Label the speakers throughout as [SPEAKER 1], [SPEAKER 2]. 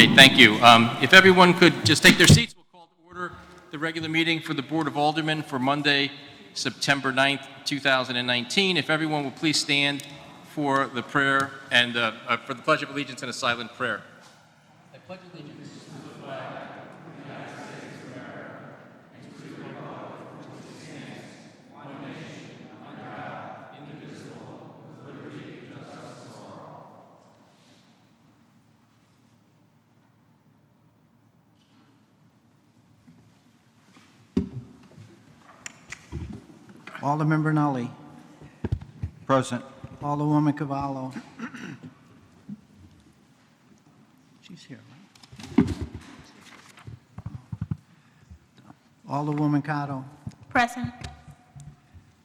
[SPEAKER 1] Okay, thank you. If everyone could just take their seats, we'll call to order the regular meeting for the Board of Aldermen for Monday, September 9th, 2019. If everyone will please stand for the prayer and for the Pledge of Allegiance and a silent prayer. I pledge allegiance to the flag of the United States of America and to the republic for which it stands, one nation, under God, indivisible, with liberty and justice for all.
[SPEAKER 2] Alderman Bernelli.
[SPEAKER 3] Present.
[SPEAKER 2] Alderwoman Cavallo. She's here, right? Alderwoman Cotto.
[SPEAKER 4] Present.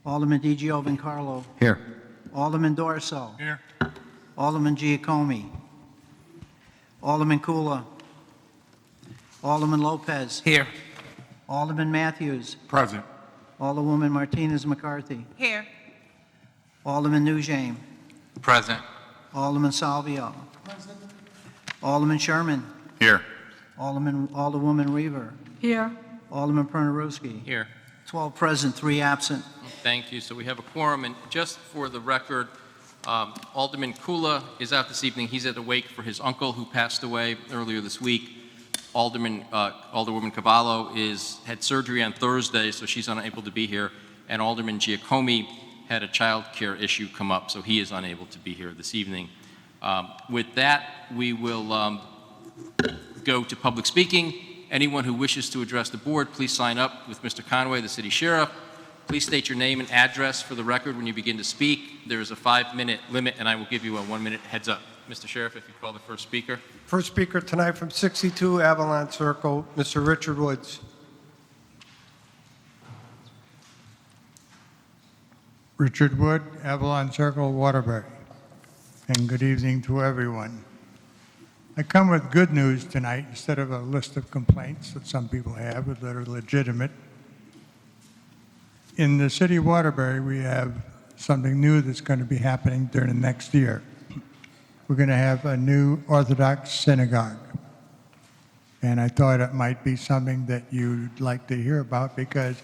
[SPEAKER 2] Alderman DiGiovincarlo.
[SPEAKER 3] Here.
[SPEAKER 2] Alderman Dorso.
[SPEAKER 3] Here.
[SPEAKER 2] Alderman Giacomi. Alderman Kula. Alderman Lopez.
[SPEAKER 3] Here.
[SPEAKER 2] Alderman Matthews.
[SPEAKER 3] Present.
[SPEAKER 2] Alderwoman Martinez McCarthy.
[SPEAKER 4] Here.
[SPEAKER 2] Alderman Nugent.
[SPEAKER 3] Present.
[SPEAKER 2] Alderman Salvio. Present. Alderman Sherman.
[SPEAKER 3] Here.
[SPEAKER 2] Alderwoman Reaver.
[SPEAKER 4] Here.
[SPEAKER 2] Alderman Pernaruski.
[SPEAKER 1] Here.
[SPEAKER 2] 12 present, 3 absent.
[SPEAKER 1] Thank you. So we have a quorum, and just for the record, Alderman Kula is out this evening. He's at the wake for his uncle who passed away earlier this week. Alderwoman Cavallo had surgery on Thursday, so she's unable to be here. And Alderman Giacomi had a child care issue come up, so he is unable to be here this evening. With that, we will go to public speaking. Anyone who wishes to address the board, please sign up with Mr. Conway, the city sheriff. Please state your name and address for the record when you begin to speak. There is a 5-minute limit, and I will give you a 1-minute heads up. Mr. Sheriff, if you call the first speaker.
[SPEAKER 5] First speaker tonight from 62 Avalon Circle, Mr. Richard Woods.
[SPEAKER 6] Richard Wood, Avalon Circle, Waterbury. And good evening to everyone. I come with good news tonight instead of a list of complaints that some people have that are legitimate. In the city of Waterbury, we have something new that's going to be happening during the next year. We're going to have a new Orthodox synagogue. And I thought it might be something that you'd like to hear about because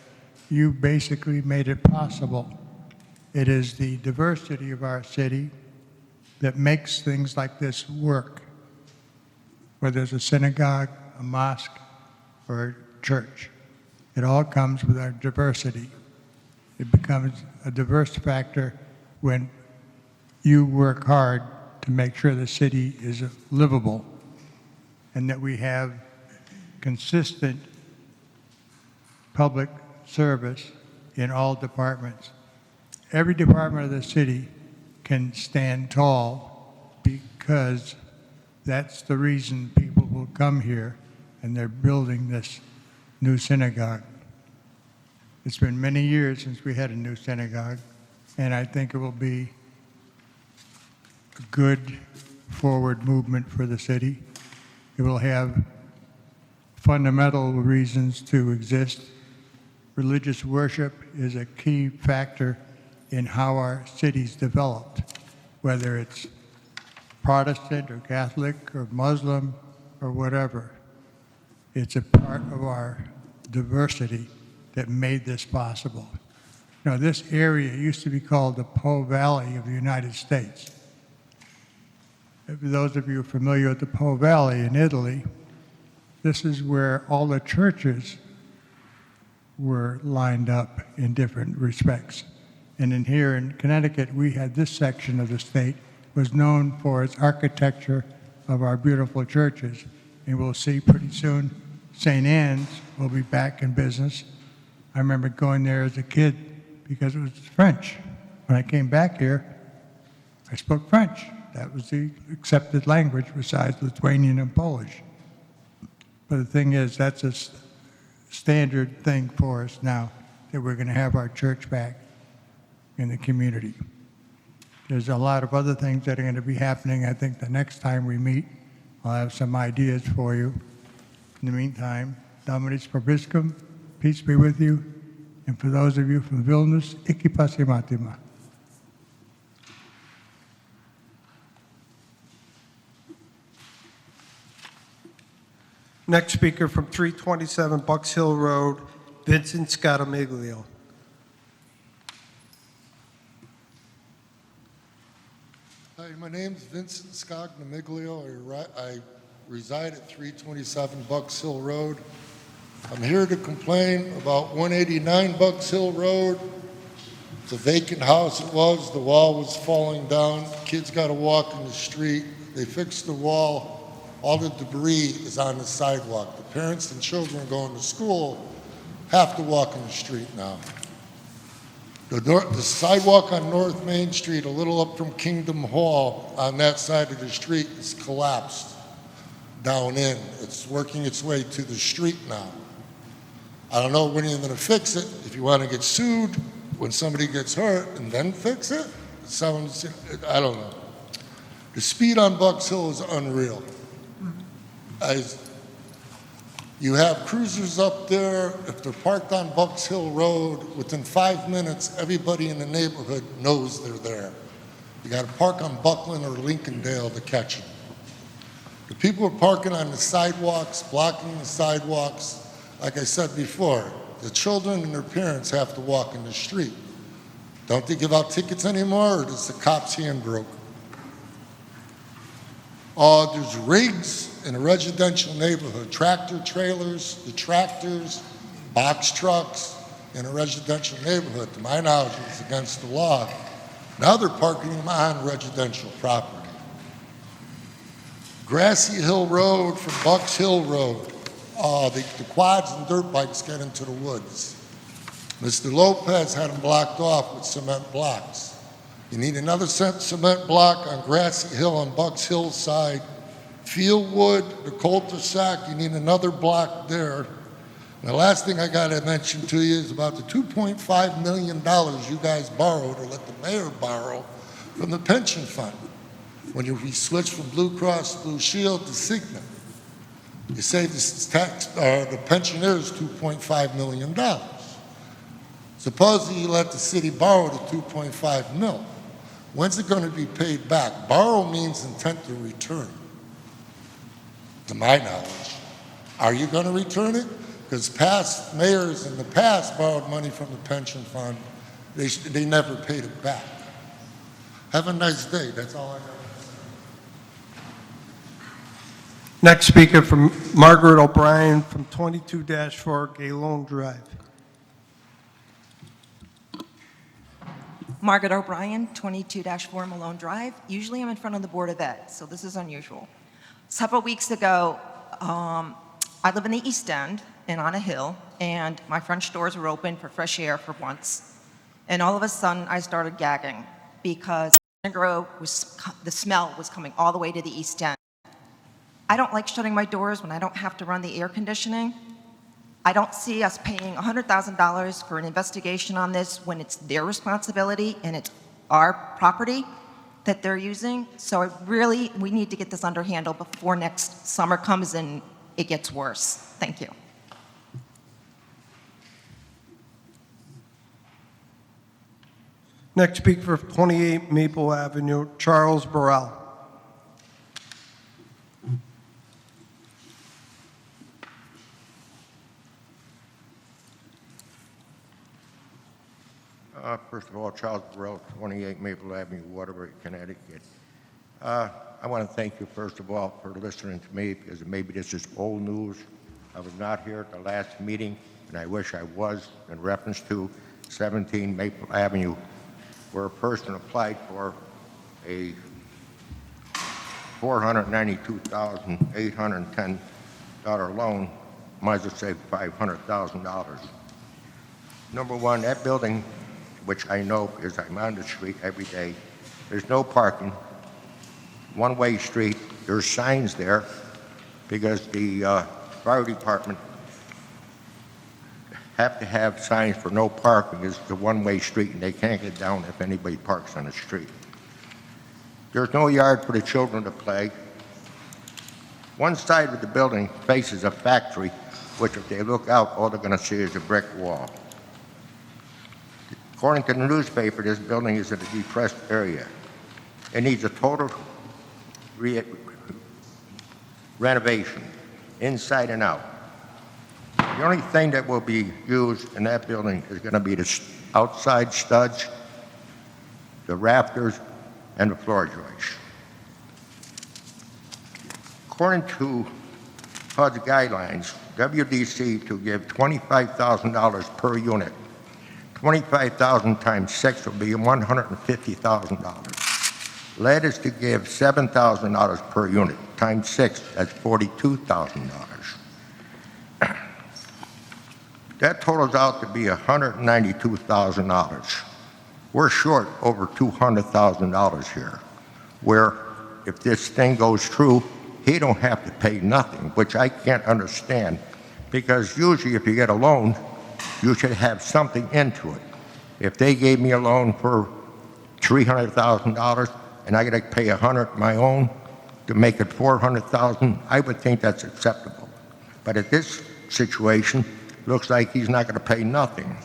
[SPEAKER 6] you basically made it possible. It is the diversity of our city that makes things like this work, whether it's a synagogue, a mosque, or a church. It all comes with our diversity. It becomes a diverse factor when you work hard to make sure the city is livable and that we have consistent public service in all departments. Every department of the city can stand tall because that's the reason people will come here, and they're building this new synagogue. It's been many years since we had a new synagogue, and I think it will be a good forward movement for the city. It will have fundamental reasons to exist. Religious worship is a key factor in how our city's developed, whether it's Protestant or Catholic or Muslim or whatever. It's a part of our diversity that made this possible. Now, this area used to be called the Po Valley of the United States. For those of you familiar with the Po Valley in Italy, this is where all the churches were lined up in different respects. And in here in Connecticut, we had this section of the state was known for its architecture of our beautiful churches. And we'll see pretty soon St. Anne's will be back in business. I remember going there as a kid because it was French. When I came back here, I spoke French. That was the accepted language besides Lithuanian and Polish. But the thing is, that's a standard thing for us now, that we're going to have our church back in the community. There's a lot of other things that are going to be happening. I think the next time we meet, I'll have some ideas for you. In the meantime, Dominus Probiscum, peace be with you. And for those of you from Vilnius, Iki Pasimatima.
[SPEAKER 5] Next speaker from 327 Bucks Hill Road, Vincent Scatamiglio.
[SPEAKER 4] Hi, my name's Vincent Scognamiglio. I reside at 327 Bucks Hill Road. I'm here to complain about 189 Bucks Hill Road. It's a vacant house it was. The wall was falling down. Kids got to walk in the street. They fixed the wall. All the debris is on the sidewalk. The parents and children going to school have to walk in the street now. The sidewalk on North Main Street, a little up from Kingdom Hall, on that side of the street is collapsed down in. It's working its way to the street now. I don't know when you're going to fix it. If you want to get sued when somebody gets hurt and then fix it, I don't know. The speed on Bucks Hill is unreal. You have cruisers up there. If they're parked on Bucks Hill Road, within 5 minutes, everybody in the neighborhood knows they're there. You got to park on Buckland or Lincolndale to catch them. The people are parking on the sidewalks, blocking the sidewalks. Like I said before, the children and their parents have to walk in the street. Don't they give out tickets anymore, or does the cop's hand broke? There's rigs in a residential neighborhood, tractor trailers, the tractors, box trucks in a residential neighborhood. To my knowledge, it's against the law. Now they're parking them on residential property. Grassy Hill Road from Bucks Hill Road. The quads and dirt bikes get into the woods. Mr. Lopez had them blocked off with cement blocks. You need another cement block on Grassy Hill on Bucks Hill side. Fieldwood, the cul-de-sac, you need another block there. And the last thing I got to mention to you is about the $2.5 million you guys borrowed, or let the mayor borrow, from the pension fund when we switched from Blue Cross Blue Shield to Cigna. You saved the pensioners $2.5 million. Supposedly you let the city borrow the $2.5 million. When's it going to be paid back? Borrow means intent to return, to my knowledge. Are you going to return it? Because past mayors in the past borrowed money from the pension fund. They never paid it back. Have a nice day. That's all I got.
[SPEAKER 5] Next speaker from Margaret O'Brien from 22-4 Gaylone Drive.
[SPEAKER 7] Margaret O'Brien, 22-4 Malone Drive. Usually I'm in front of the Board of Ed, so this is unusual. Several weeks ago, I live in the East End and on a hill, and my French doors were open for fresh air for once. And all of a sudden, I started gagging because the smell was coming all the way to the East End. I don't like shutting my doors when I don't have to run the air conditioning. I don't see us paying $100,000 for an investigation on this when it's their responsibility and it's our property that they're using. So we need to get this under handle before next summer comes and it gets worse. Thank you.
[SPEAKER 5] Next speaker for 28 Maple Avenue, Charles Burrell.
[SPEAKER 8] First of all, Charles Burrell, 28 Maple Avenue, Waterbury, Connecticut. I want to thank you, first of all, for listening to me, because maybe this is old news. I was not here at the last meeting, and I wish I was, in reference to 17 Maple Avenue, where a person applied for a $492,810 loan, might as well say $500,000. Number one, that building, which I know because I'm on the street every day, there's no parking, one-way street. There's signs there because the fire department have to have signs for no parking. It's a one-way street, and they can't get down if anybody parks on the street. There's no yard for the children to play. One side of the building faces a factory, which if they look out, all they're going to see is a brick wall. According to the newspaper, this building is in a depressed area. It needs a total renovation, inside and out. The only thing that will be used in that building is going to be the outside studs, the rafters, and the floor joists. According to HUD's guidelines, WDC to give $25,000 per unit. 25,000 times 6 will be $150,000. Lead is to give $7,000 per unit, times 6, that's $42,000. That totals out to be $192,000. We're short over $200,000 here, where if this thing goes through, he don't have to pay nothing, which I can't understand, because usually if you get a loan, you should have something into it. If they gave me a loan for $300,000 and I got to pay $100 my own to make it $400,000, I would think that's acceptable. But at this situation, looks like he's not going to pay nothing.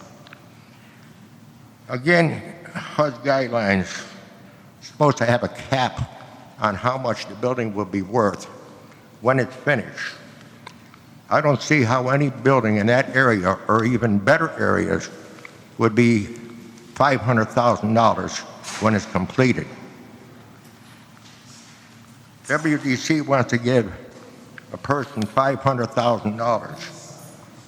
[SPEAKER 8] Again, HUD guidelines supposed to have a cap on how much the building will be worth when it's finished. I don't see how any building in that area, or even better areas, would be $500,000 when it's completed. WDC wants to give a person $500,000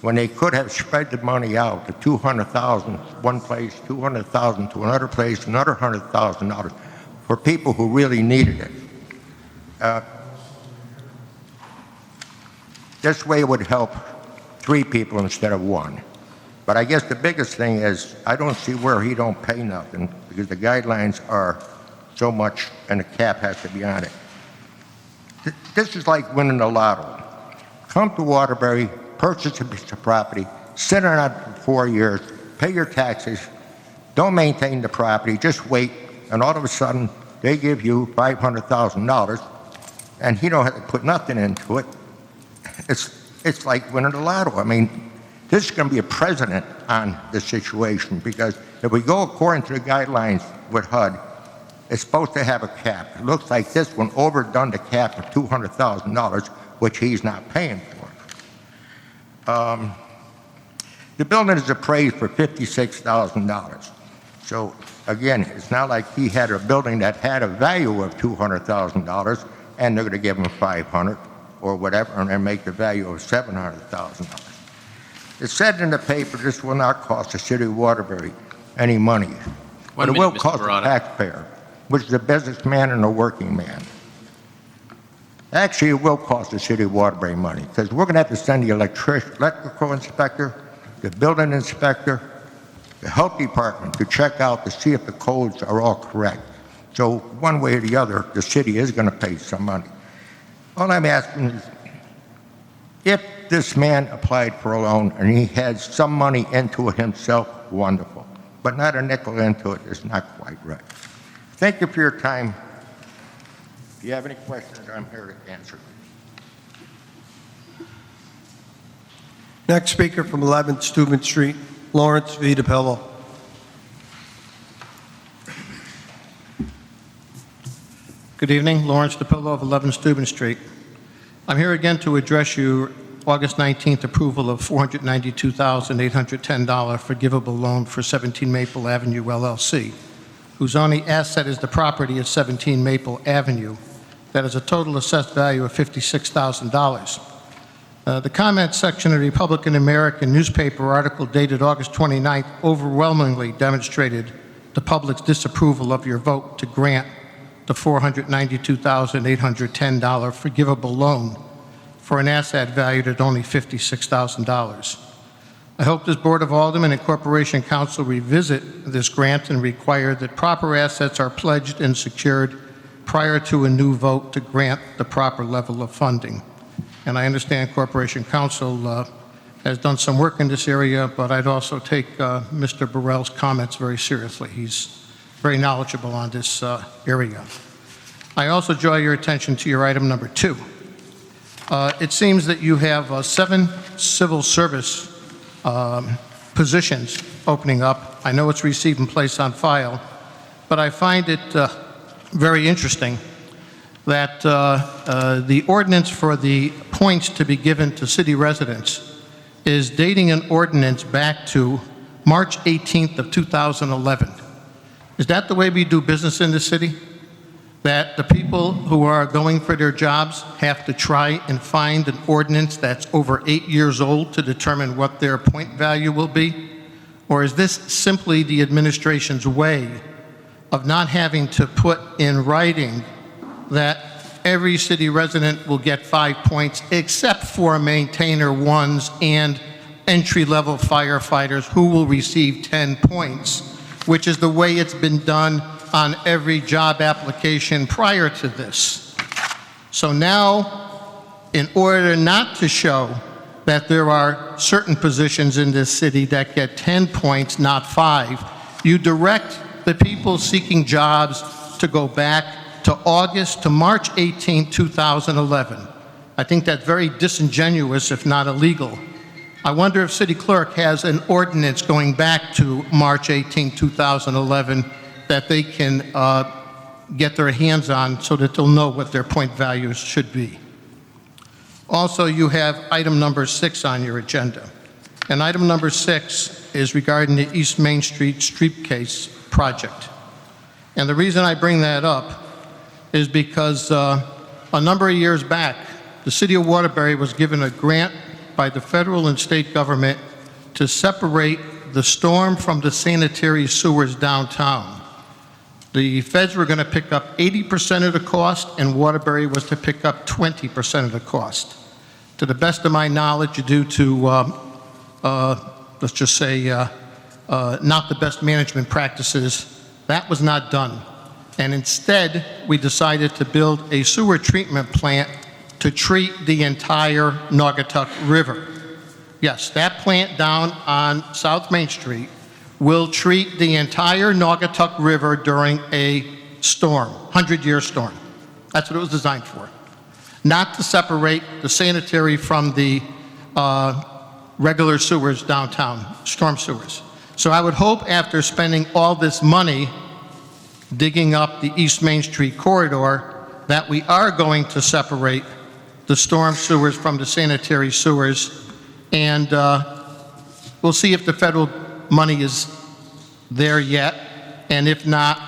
[SPEAKER 8] when they could have spread the money out to $200,000 one place, $200,000 to another place, another $100,000 for people who really needed it. This way it would help 3 people instead of 1. But I guess the biggest thing is I don't see where he don't pay nothing, because the guidelines are so much and the cap has to be on it. This is like winning the lotto. Come to Waterbury, purchase a piece of property, sit on it for 4 years, pay your taxes, don't maintain the property, just wait, and all of a sudden they give you $500,000 and he don't have to put nothing into it. It's like winning the lotto. I mean, this is going to be a precedent on this situation, because if we go according to the guidelines with HUD, it's supposed to have a cap. It looks like this one overdone the cap of $200,000, which he's not paying for. The building is appraised for $56,000. So again, it's not like he had a building that had a value of $200,000 and they're going to give him $500 or whatever and then make the value of $700,000. It said in the paper this will not cost the city of Waterbury any money, but it will cost the taxpayer, which is a businessman and a working man. Actually, it will cost the city of Waterbury money, because we're going to have to send the electrical inspector, the building inspector, the health department to check out to see if the codes are all correct. So one way or the other, the city is going to pay some money. All I'm asking is, if this man applied for a loan and he had some money into it himself, wonderful. But not a nickel into it is not quite right. Thank you for your time. If you have any questions, I'm here to answer.
[SPEAKER 5] Next speaker from 11 Steuben Street, Lawrence V. DiPillo.
[SPEAKER 9] Good evening, Lawrence DiPillo of 11 Steuben Street. I'm here again to address your August 19th approval of $492,810 forgivable loan for 17 Maple Avenue LLC, whose only asset is the property at 17 Maple Avenue. That is a total assessed value of $56,000. The comment section of the Republican American newspaper article dated August 29th overwhelmingly demonstrated the public's disapproval of your vote to grant the $492,810 forgivable loan for an asset valued at only $56,000. I hope this Board of Aldermen and Corporation Council revisit this grant and require that proper assets are pledged and secured prior to a new vote to grant the proper level of funding. And I understand Corporation Council has done some work in this area, but I'd also take Mr. Burrell's comments very seriously. He's very knowledgeable on this area. I also draw your attention to your item number 2. It seems that you have 7 civil service positions opening up. I know it's received and placed on file, but I find it very interesting that the ordinance for the points to be given to city residents is dating an ordinance back to March 18th of 2011. Is that the way we do business in the city? That the people who are going for their jobs have to try and find an ordinance that's over 8 years old to determine what their point value will be? Or is this simply the administration's way of not having to put in writing that every city resident will get 5 points except for maintainer ones and entry-level firefighters who will receive 10 points, which is the way it's been done on every job application prior to this. So now, in order not to show that there are certain positions in this city that get 10 points, not 5, you direct the people seeking jobs to go back to March 18, 2011. I think that's very disingenuous, if not illegal. I wonder if City Clerk has an ordinance going back to March 18, 2011 that they can get their hands on so that they'll know what their point values should be. Also, you have item number 6 on your agenda. And item number 6 is regarding the East Main Street Streetscape project. And the reason I bring that up is because a number of years back, the city of Waterbury was given a grant by the federal and state government to separate the storm from the sanitary sewers downtown. The feds were going to pick up 80% of the cost, and Waterbury was to pick up 20% of the cost. To the best of my knowledge, due to, let's just say, not the best management practices, that was not done. And instead, we decided to build a sewer treatment plant to treat the entire Naugatuck River. Yes, that plant down on South Main Street will treat the entire Naugatuck River during a storm, 100-year storm. That's what it was designed for. Not to separate the sanitary from the regular sewers downtown, storm sewers. So I would hope after spending all this money digging up the East Main Street corridor that we are going to separate the storm sewers from the sanitary sewers, and we'll see if the federal money is there yet, and if not,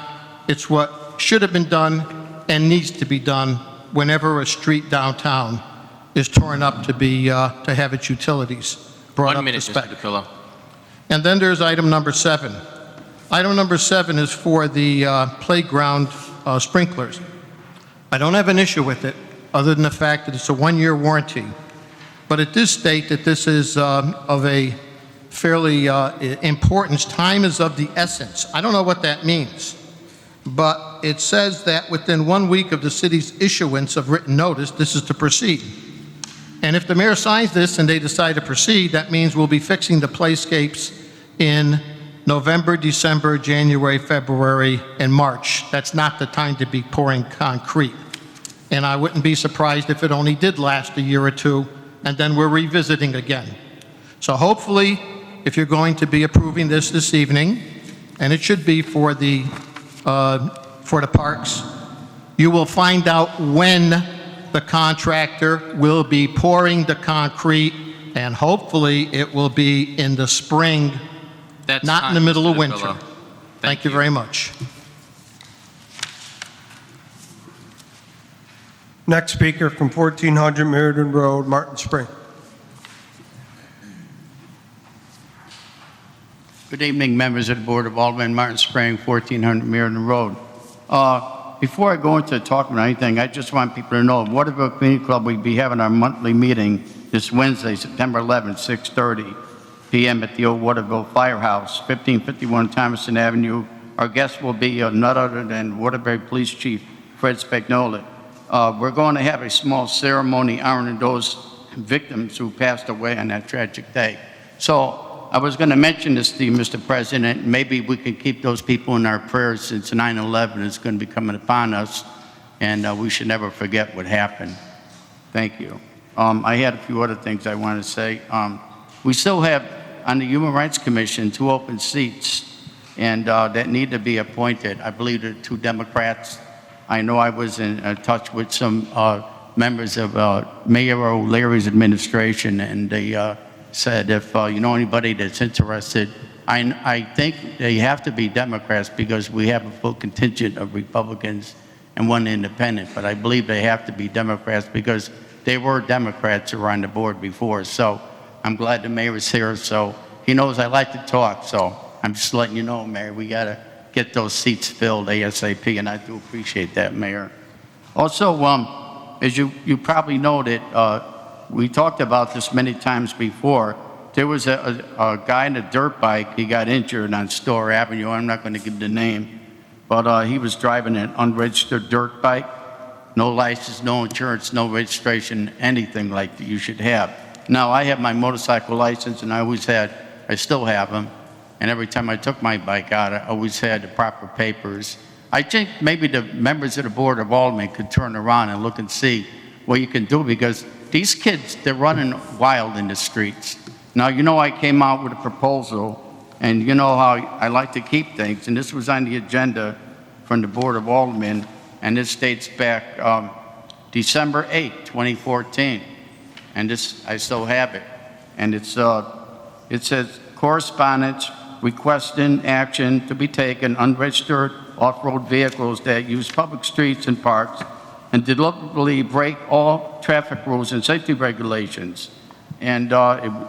[SPEAKER 9] it's what should have been done and needs to be done whenever a street downtown is torn up to be to have its utilities brought
[SPEAKER 1] 1
[SPEAKER 9] up
[SPEAKER 1] minute,
[SPEAKER 9] to spec.
[SPEAKER 1] Mr. DiPillo.
[SPEAKER 9] And then there's item number 7. Item number 7 is for the playground sprinklers. I don't have an issue with it, other than the fact that it's a 1-year warranty. But it does state that this is of a fairly importance. Time is of the essence. I don't know what that means, but it says that within 1 week of the city's issuance of written notice, this is to proceed. And if the mayor signs this and they decide to proceed, that means we'll be fixing the playscapes in November, December, January, February, and March. That's not the time to be pouring concrete. And I wouldn't be surprised if it only did last a year or two, and then we're revisiting again. So hopefully, if you're going to be approving this evening, and it should be for the parks, you will find out when the contractor will be pouring the concrete, and hopefully it will be in the spring,
[SPEAKER 1] That's
[SPEAKER 9] not in
[SPEAKER 1] time,
[SPEAKER 9] the middle
[SPEAKER 1] Mr.
[SPEAKER 9] of winter.
[SPEAKER 1] DiPillo.
[SPEAKER 9] Thank you very much.
[SPEAKER 5] Next speaker from 1400 Meriden Road, Martin Spring.
[SPEAKER 10] Good evening, members of the Board of Aldermen, Martin Spring, 1400 Meriden Road. Before I go into talking about anything, I just want people to know, Waterbury Community Club, we'll be having our monthly meeting this Wednesday, September 11th, 6:30 p.m. at the old Waterville Firehouse, 1551 Thomason Avenue. Our guest will be none other than Waterbury Police Chief Fred Spagnola. We're going to have a small ceremony honoring those victims who passed away on that tragic day. So I was going to mention this to you, Mr. President. Maybe we can keep those people in our prayers, since 9/11 is going to be coming upon us, and we should never forget what happened. Thank you. I had a few other things I wanted to say. We still have on the Human Rights Commission 2 open seats, and that need to be appointed. I believe there are 2 Democrats I know I was in touch with some members of Mayor O'Leary's administration, and they said if you know anybody that's interested, I think they have to be Democrats because we have a full contingent of Republicans and one independent, but I believe they have to be Democrats because they were Democrats who were on the board before. So I'm glad the mayor is here, so he knows I like to talk, so I'm just letting you know, Mayor, we got to get those seats filled ASAP, and I do appreciate that, Mayor. Also, as you probably know that we talked about this many times before. There was a guy in a dirt bike, he got injured on Store Avenue. I'm not going to give the name, but he was driving an unregistered dirt bike. No license, no insurance, no registration, anything like that you should have. Now, I have my motorcycle license, and I still have them. And every time I took my bike out, I always had the proper papers. I think maybe the members of the Board of Aldermen could turn around and look and see what you can do, because these kids, they're running wild in the streets. Now, you know I came out with a proposal, and you know how I like to keep things, and this was on the agenda from the Board of Aldermen, and this dates back December 8, 2014. And this, I still have it. And it says, correspondence requesting action to be taken unregistered off-road vehicles that use public streets and parks and deliberately break all traffic rules and safety regulations. And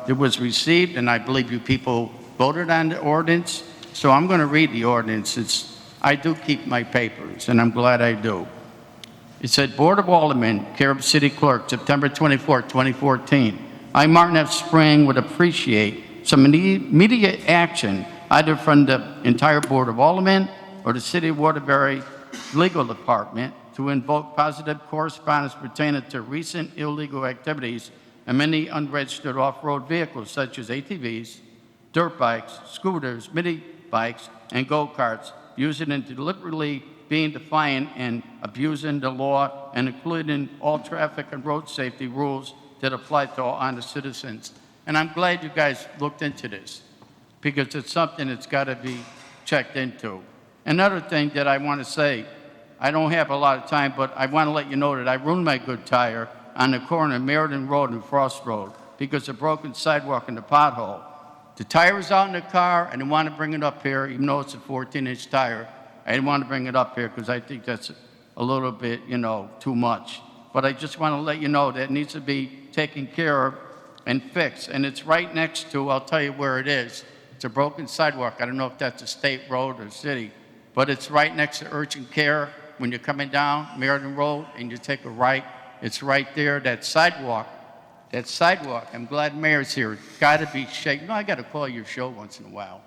[SPEAKER 10] it was received, and I believe you people voted on the ordinance. So I'm going to read the ordinance. I do keep my papers, and I'm glad I do. It said, Board of Aldermen, care of City Clerk, September 24, 2014. I, Martin F. Spring, would appreciate some immediate action either from the entire Board of Aldermen or the City of Waterbury Legal Department to invoke positive correspondence pertaining to recent illegal activities and many unregistered off-road vehicles such as ATVs, dirt bikes, scooters, mini bikes, and go-karts, using and deliberately being defiant and abusing the law and including all traffic and road safety rules that apply to all honest citizens. And I'm glad you guys looked into this because it's something that's got to be checked into. Another thing that I want to say, I don't have a lot of time, but I want to let you know that I ruined my good tire on the corner of Meriden Road and Frost Road because of broken sidewalk and the pothole. The tire was out in the car, and I want to bring it up here, even though it's a 14-inch tire. I didn't want to bring it up here because I think that's a little bit, too much. But I just want to let you know that it needs to be taken care of and fixed. And it's right next to, I'll tell you where it is. It's a broken sidewalk. I don't know if that's a state road or city, but it's right next to urgent care. When you're coming down Meriden Road and you take a right, it's right there. That sidewalk, I'm glad Mayor's here. Got to be shaped. I got to call your show once in a while.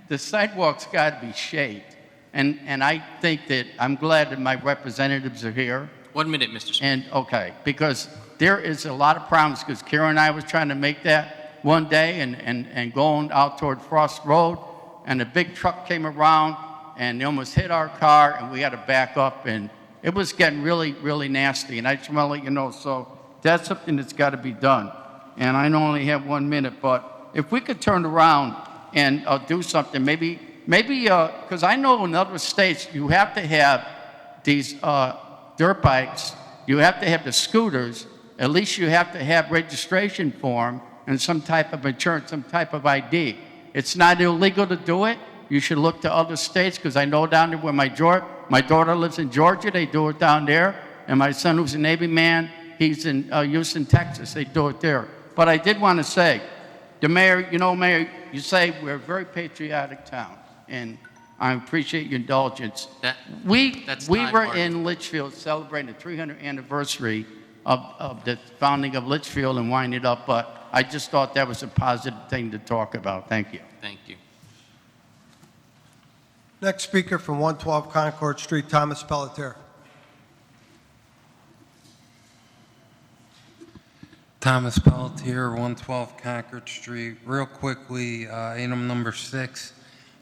[SPEAKER 10] The sidewalk's got to be shaped. And I think that I'm glad that my representatives are here.
[SPEAKER 1] 1 minute, Mr. Speaker.
[SPEAKER 10] And, okay, because there is a lot of problems, because Karen and I was trying to make that one day and going out toward Frost Road, and a big truck came around, and they almost hit our car, and we had to back up, and it was getting really, really nasty, and I just want to let you know, so that's something that's got to be done. And I only have 1 minute, but if we could turn around and do something, maybe, because I know in other states you have to have these dirt bikes, you have to have the scooters, at least you have to have registration form and some type of insurance, some type of ID. It's not illegal to do it. You should look to other states, because I know down there where my daughter lives in Georgia, they do it down there, and my son, who's a Navy man, he's in Houston, Texas, they do it there. But I did want to say, the mayor, Mayor, you say we're a very patriotic town, and I appreciate your indulgence. We were in Litchfield celebrating the 300th anniversary of the founding of Litchfield and winding it up, but I just thought that was a positive thing to talk about. Thank you.
[SPEAKER 1] Thank you.
[SPEAKER 5] Next speaker from 112 Concord Street, Thomas Pelletier.
[SPEAKER 11] Thomas Pelletier, 112 Concord Street. Real quickly, item number 6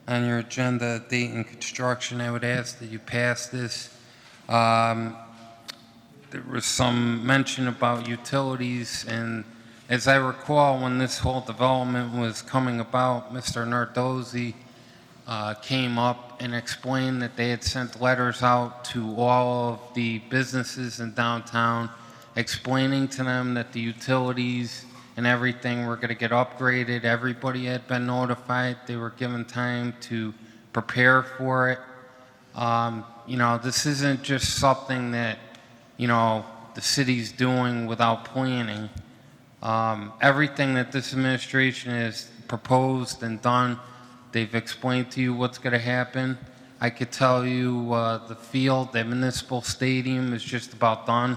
[SPEAKER 11] on your agenda, Dayton construction. I would ask that you pass this. There was some mention about utilities, and as I recall, when this whole development was coming about, Mr. Nardozzi came up and explained that they had sent letters out to all of the businesses in downtown, explaining to them that the utilities and everything were going to get upgraded. Everybody had been notified. They were given time to prepare for it. You know, this isn't just something that, you know, the city's doing without planning. Everything that this administration has proposed and done, they've explained to you what's going to happen. I could tell you the field, the municipal stadium is just about done.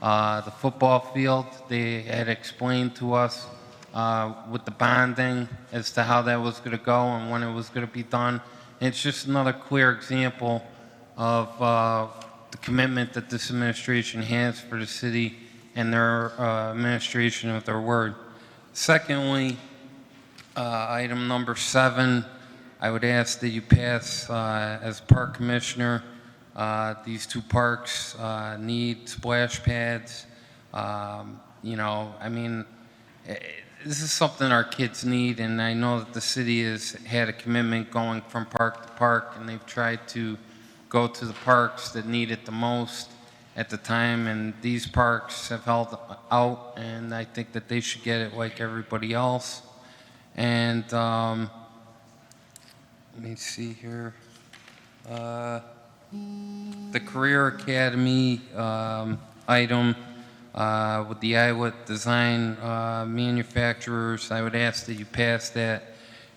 [SPEAKER 11] The football field, they had explained to us with the bonding as to how that was going to go and when it was going to be done. And it's just another clear example of the commitment that this administration has for the city and their administration of their word. Secondly, item number 7, I would ask that you pass, as park commissioner, these 2 parks need splash pads. You know, I mean, this is something our kids need, and I know that the city has had a commitment going from park to park, and they've tried to go to the parks that need it the most at the time, and these parks have held out, and I think that they should get it like everybody else. And let me see here. The Career Academy item with the eyelet design manufacturers, I would ask that you pass that.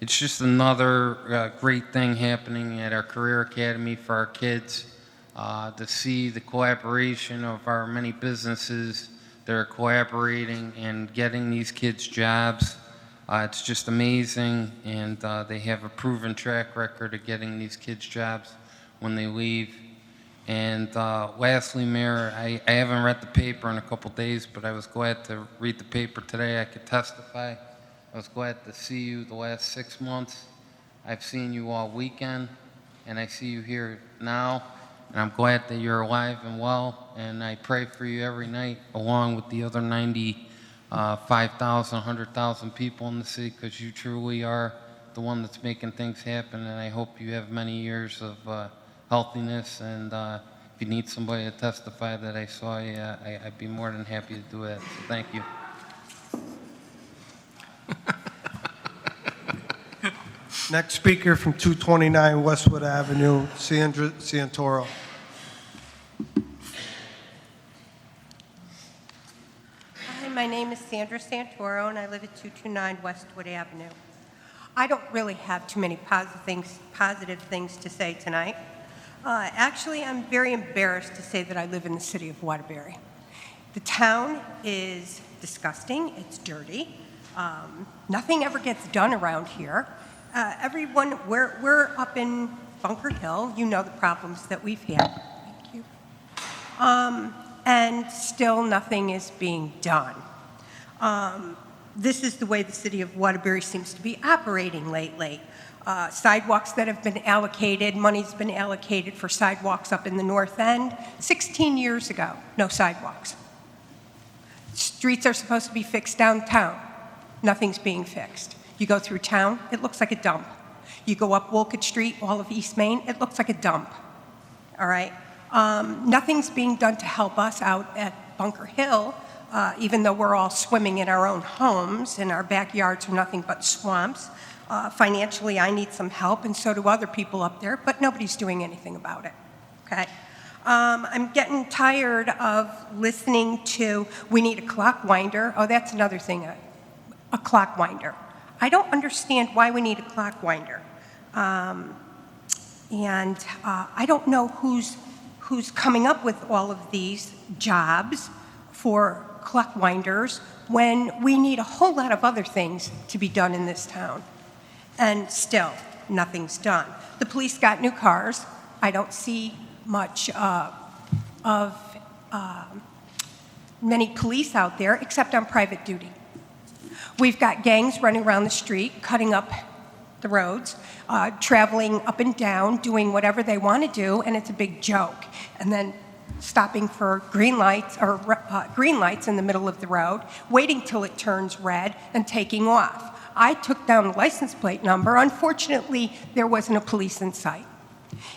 [SPEAKER 11] It's just another great thing happening at our Career Academy for our kids, to see the collaboration of our many businesses that are collaborating and getting these kids jobs. It's just amazing, and they have a proven track record of getting these kids jobs when they leave. And lastly, Mayor, I haven't read the paper in a couple days, but I was glad to read the paper today. I could testify. I was glad to see you the last 6 months. I've seen you all weekend, and I see you here now, and I'm glad that you're alive and well, and I pray for you every night, along with the other 95,000, 100,000 people in the city, because you truly are the one that's making things happen, and I hope you have many years of healthiness, and if you need somebody to testify that I saw you, I'd be more than happy to do that. So thank you.
[SPEAKER 5] Next speaker from 229 Westwood Avenue, Sandra Santoro.
[SPEAKER 12] Hi, my name is Sandra Santoro, and I live at 229 Westwood Avenue. I don't really have too many positive things to say tonight. Actually, I'm very embarrassed to say that I live in the city of Waterbury. The town is disgusting. It's dirty. Nothing ever gets done around here. Everyone, we're up in Bunker Hill. You know the problems that we've had. Thank you. And still nothing is being done. This is the way the city of Waterbury seems to be operating lately. Sidewalks that have been allocated, money's been allocated for sidewalks up in the north end. 16 years ago, no sidewalks. Streets are supposed to be fixed downtown. Nothing's being fixed. You go through town, it looks like a dump. You go up Wolcott Street, all of East Main, it looks like a dump. All right? Nothing's being done to help us out at Bunker Hill, even though we're all swimming in our own homes and our backyards are nothing but swamps. Financially, I need some help, and so do other people up there, but nobody's doing anything about it. Okay? I'm getting tired of listening to, we need a clock winder. Oh, that's another thing, a clock winder. I don't understand why we need a clock winder. I don't know who's coming up with all of these jobs for clock winders when we need a whole lot of other things to be done in this town. And still, nothing's done. The police got new cars. I don't see much of many police out there except on private duty. We've got gangs running around the street, cutting up the roads, traveling up and down, doing whatever they want to do, and it's a big joke. And then stopping for green lights in the middle of the road, waiting till it turns red, and taking off. I took down the license plate number. Unfortunately, there wasn't a police in sight.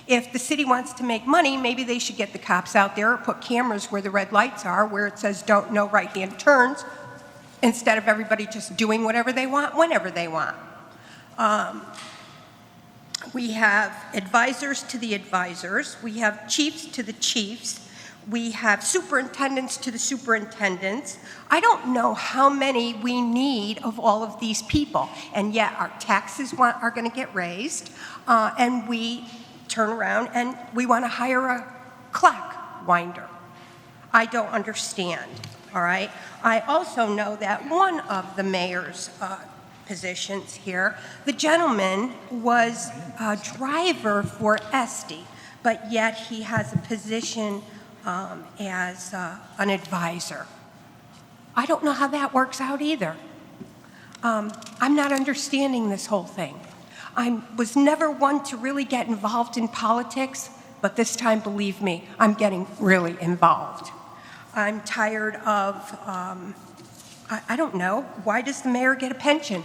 [SPEAKER 12] If the city wants to make money, maybe they should get the cops out there or put cameras where the red lights are, where it says don't, no right-hand turns, instead of everybody just doing whatever they want, whenever they want. We have advisors to the advisors. We have chiefs to the chiefs. We have superintendents to the superintendents. I don't know how many we need of all of these people, and yet our taxes are going to get raised, and we turn around and we want to hire a clock winder. I don't understand, all right? I also know that one of the mayor's positions here, the gentleman was a driver for Esty, but yet he has a position as an advisor. I don't know how that works out either. I'm not understanding this whole thing. I was never one to really get involved in politics, but this time, believe me, I'm getting really involved. I'm tired of, I don't know, why does the mayor get a pension?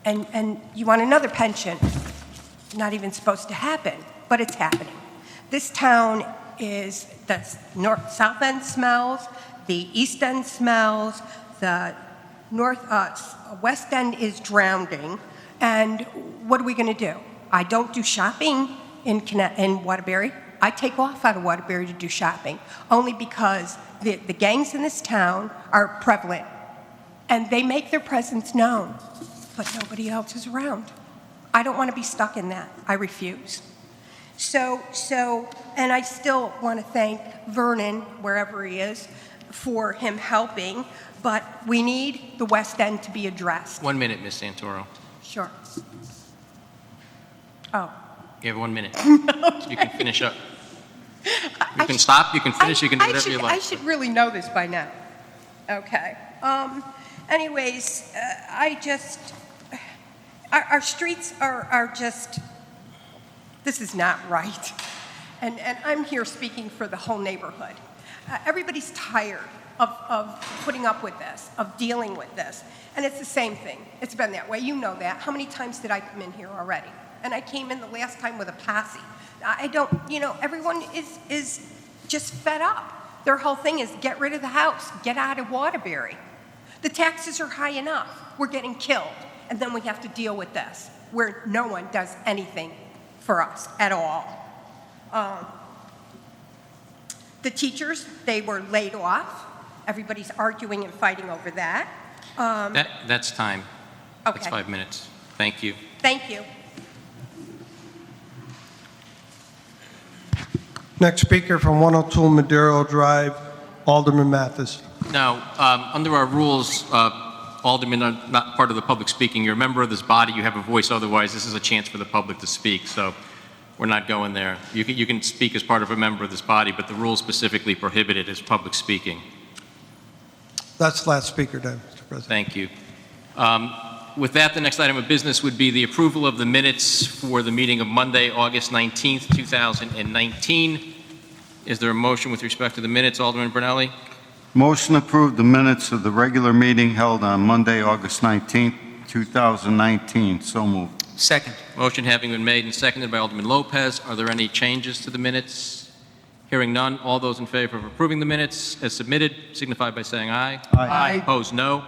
[SPEAKER 12] And you want another pension? Not even supposed to happen, but it's happening. This town is, the south end smells, the east end smells, the west end is drowning, and what are we going to do? I don't do shopping in Waterbury. I take off out of Waterbury to do shopping, only because the gangs in this town are prevalent, and they make their presence known, but nobody else is around. I don't want to be stuck in that. I refuse. So, and I still want to thank Vernon, wherever he is, for him helping, but we need the West End to be addressed.
[SPEAKER 1] 1 minute, Ms. Santoro.
[SPEAKER 12] Sure. Oh.
[SPEAKER 1] You have 1 minute. You can finish up. You can stop, you can finish, you can do whatever you like.
[SPEAKER 12] I should really know this by now. Okay. Anyways, our streets are just, this is not right. And I'm here speaking for the whole neighborhood. Everybody's tired of putting up with this, of dealing with this. And it's the same thing. It's been that way. You know that. How many times did I come in here already? And I came in the last time with a posse. I don't, everyone is just fed up. Their whole thing is get rid of the house, get out of Waterbury. The taxes are high enough. We're getting killed. And then we have to deal with this, where no one does anything for us at all. The teachers, they were laid off. Everybody's arguing and fighting over that.
[SPEAKER 1] That's time.
[SPEAKER 12] Okay.
[SPEAKER 1] That's 5 minutes. Thank you.
[SPEAKER 12] Thank you.
[SPEAKER 5] Next speaker from 102 Madero Drive, Alderman Mathis.
[SPEAKER 1] Now, under our rules, aldermen are not part of the public speaking. You're a member of this body. You have a voice. Otherwise, this is a chance for the public to speak. So we're not going there. You can speak as part of a member of this body, but the rules specifically prohibit it as public speaking.
[SPEAKER 5] That's the last speaker, then, Mr. President.
[SPEAKER 1] Thank you. With that, the next item of business would be the approval of the minutes for the meeting of Monday, August 19th, 2019. Is there a motion with respect to the minutes, Alderman Brunelli?
[SPEAKER 3] Motion to approve the minutes of the regular meeting held on Monday, August 19th, 2019. So moved.
[SPEAKER 2] Second.
[SPEAKER 1] Motion having been made and seconded by Alderman Lopez. Are there any changes to the minutes? Hearing none, all those in favor of approving the minutes as submitted signify by saying aye.
[SPEAKER 3] Aye.
[SPEAKER 1] Opposed, no.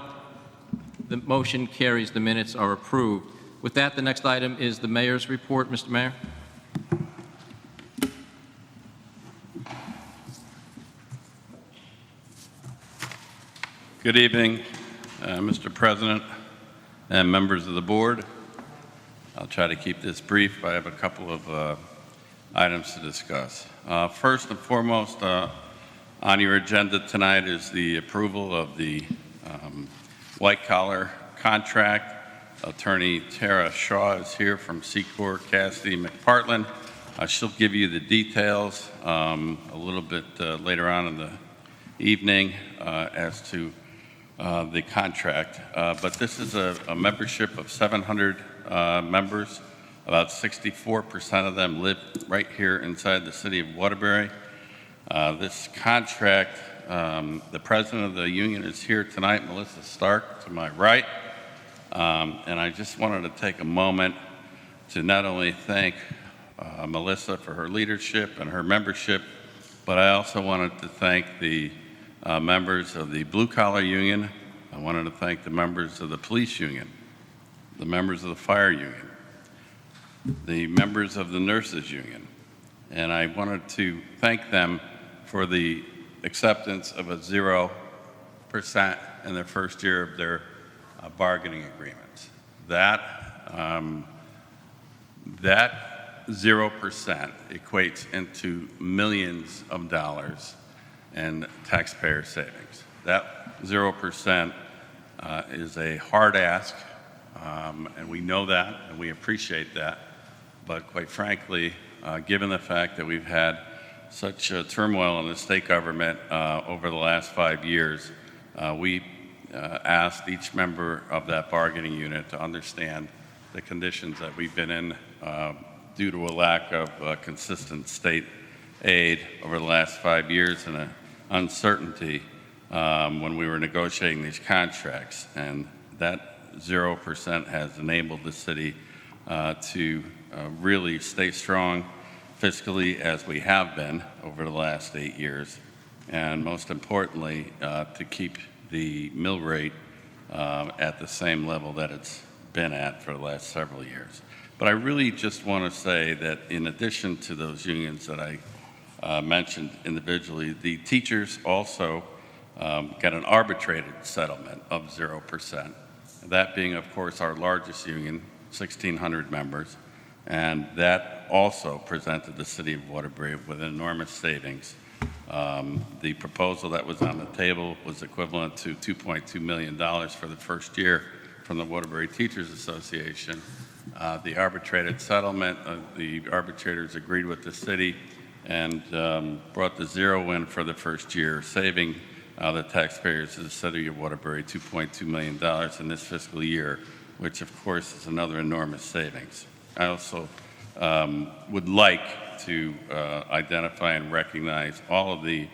[SPEAKER 1] The motion carries. The minutes are approved. With that, the next item is the mayor's report. Mr. Mayor.
[SPEAKER 13] Good evening, Mr. President and members of the board. I'll try to keep this brief. I have a couple of items to discuss. First and foremost, on your agenda tonight is the approval of the white-collar contract. Attorney Tara Shaw is here from Secor Cassidy McPartland. She'll give you the details a little bit later on in the evening as to the contract. But this is a membership of 700 members. About 64% of them live right here inside the city of Waterbury. This contract, the president of the union is here tonight, Melissa Stark, to my right. And I just wanted to take a moment to not only thank Melissa for her leadership and her membership, but I also wanted to thank the members of the Blue Collar Union. I wanted to thank the members of the Police Union, the members of the Fire Union, the members of the Nurses Union. And I wanted to thank them for the acceptance of a 0% in their first year of their bargaining agreements. That 0% equates into millions of dollars in taxpayer savings. That 0% is a hard ask, and we know that, and we appreciate that. But quite frankly, given the fact that we've had such turmoil in the state government over the last 5 years, we asked each member of that bargaining unit to understand the conditions that we've been in due to a lack of consistent state aid over the last 5 years and an uncertainty when we were negotiating these contracts. And that 0% has enabled the city to really stay strong fiscally as we have been over the last 8 years, and most importantly, to keep the mill rate at the same level that it's been at for the last several years. But I really just want to say that in addition to those unions that I mentioned individually, the teachers also got an arbitrated settlement of 0%, that being, of course, our largest union, 1,600 members, and that also presented the city of Waterbury with enormous savings. The proposal that was on the table was equivalent to $2.2 million for the first year from the Waterbury Teachers Association. The arbitrated settlement, the arbitrators agreed with the city and brought the 0 in for the first year, saving the taxpayers of the city of Waterbury $2.2 million in this fiscal year, which of course is another enormous savings. I also would like to identify and recognize all of the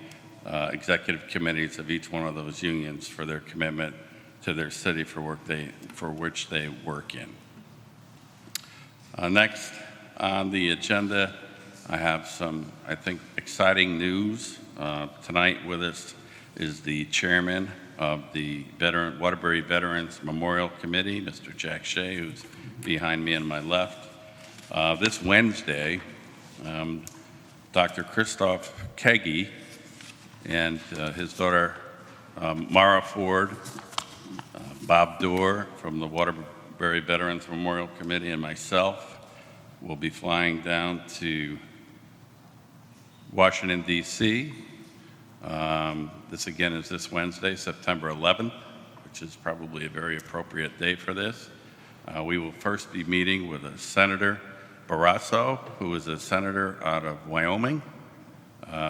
[SPEAKER 13] executive committees of each one of those unions for their commitment to their city for which they work in. Next on the agenda, I have some, I think, exciting news. Tonight with us is the chairman of the Waterbury Veterans Memorial Committee, Mr. Jack Shea, who's behind me on my left. This Wednesday, Dr. Christoph Kegi and his daughter Mara Ford, Bob Dorr from the Waterbury Veterans Memorial Committee, and myself will be flying down to Washington, D.C. This again is this Wednesday, September 11th, which is probably a very appropriate day for this. We will first be meeting with Senator Barrasso, who is a senator out of Wyoming.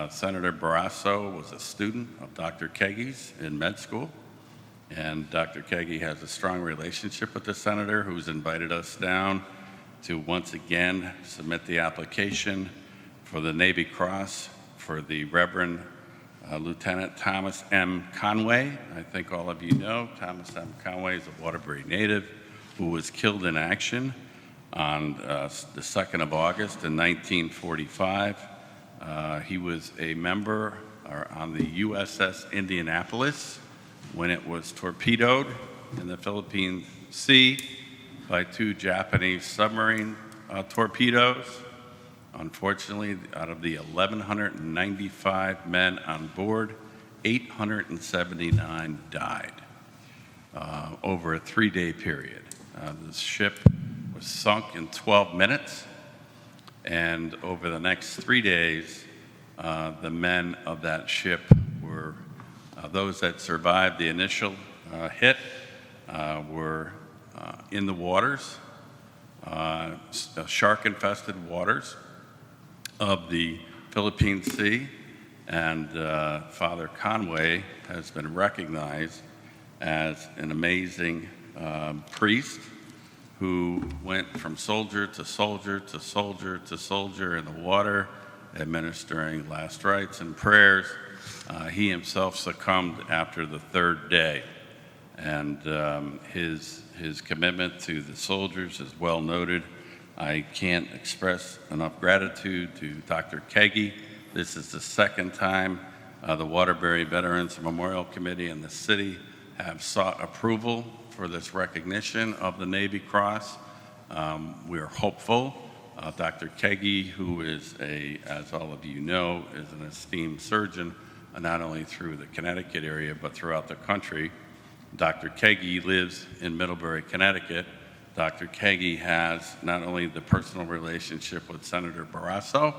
[SPEAKER 13] Senator Barrasso was a student of Dr. Kegi's in med school, and Dr. Kegi has a strong relationship with the senator, who's invited us down to once again submit the application for the Navy Cross for the Reverend Lieutenant Thomas M. Conway. I think all of you know Thomas M. Conway is a Waterbury native who was killed in action on the 2nd of August in 1945. He was a member on the USS Indianapolis when it was torpedoed in the Philippine Sea by 2 Japanese submarine torpedoes. Unfortunately, out of the 1,195 men on board, 879 died over a 3-day period. The ship was sunk in 12 minutes, and over the next 3 days, the men of that ship were, those that survived the initial hit were in the waters, shark-infested waters of the Philippine Sea, and Father Conway has been recognized as an amazing priest who went from soldier to soldier to soldier to soldier in the water, administering last rites and prayers. He himself succumbed after the 3rd day. and his commitment to the soldiers is well noted. I can't express enough gratitude to Dr. Kegi. This is the second time the Waterbury Veterans Memorial Committee and the city have sought approval for this recognition of the Navy Cross. We're hopeful. Dr. Kegi, who is as all of you know, is an esteemed surgeon, not only through the Connecticut area, but throughout the country. Dr. Kegi lives in Middlebury, Connecticut. Dr. Kegi has not only the personal relationship with Senator Barrasso,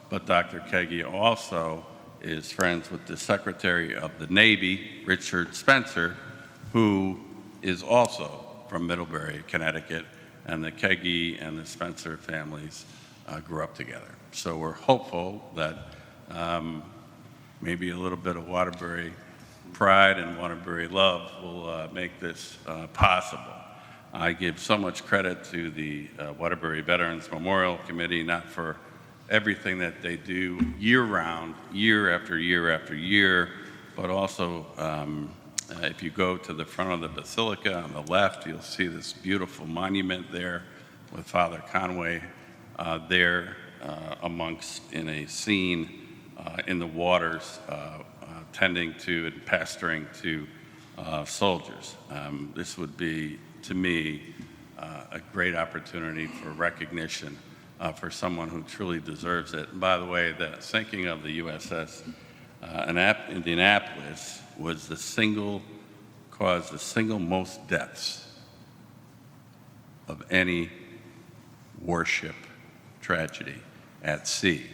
[SPEAKER 13] but Dr. Kegi also is friends with the Secretary of the Navy, Richard Spencer, who is also from Middlebury, Connecticut, and the Kegi and the Spencer families grew up together. So we're hopeful that maybe a little bit of Waterbury pride and Waterbury love will make this possible. I give so much credit to the Waterbury Veterans Memorial Committee, not for everything that they do year-round, year after year after year, but also if you go to the front of the Basilica on the left, you'll see this beautiful monument there with Father Conway there amongst in a scene in the waters, tending to and pastoring to soldiers. This would be, to me, a great opportunity for recognition for someone who truly deserves it. And by the way, the sinking of the USS Indianapolis was caused the single most deaths of any warship tragedy at sea.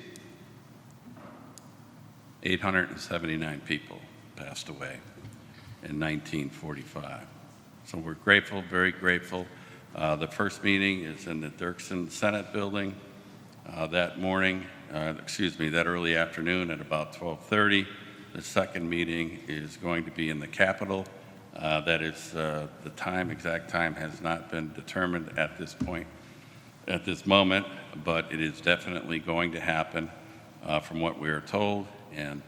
[SPEAKER 13] 879 people passed away in 1945. So we're grateful, very grateful. The first meeting is in the Dirksen Senate building that early afternoon at about 12:30. The second meeting is going to be in the Capitol. That is, the exact time has not been determined at this point, at this moment, but it is definitely going to happen from what we are told. And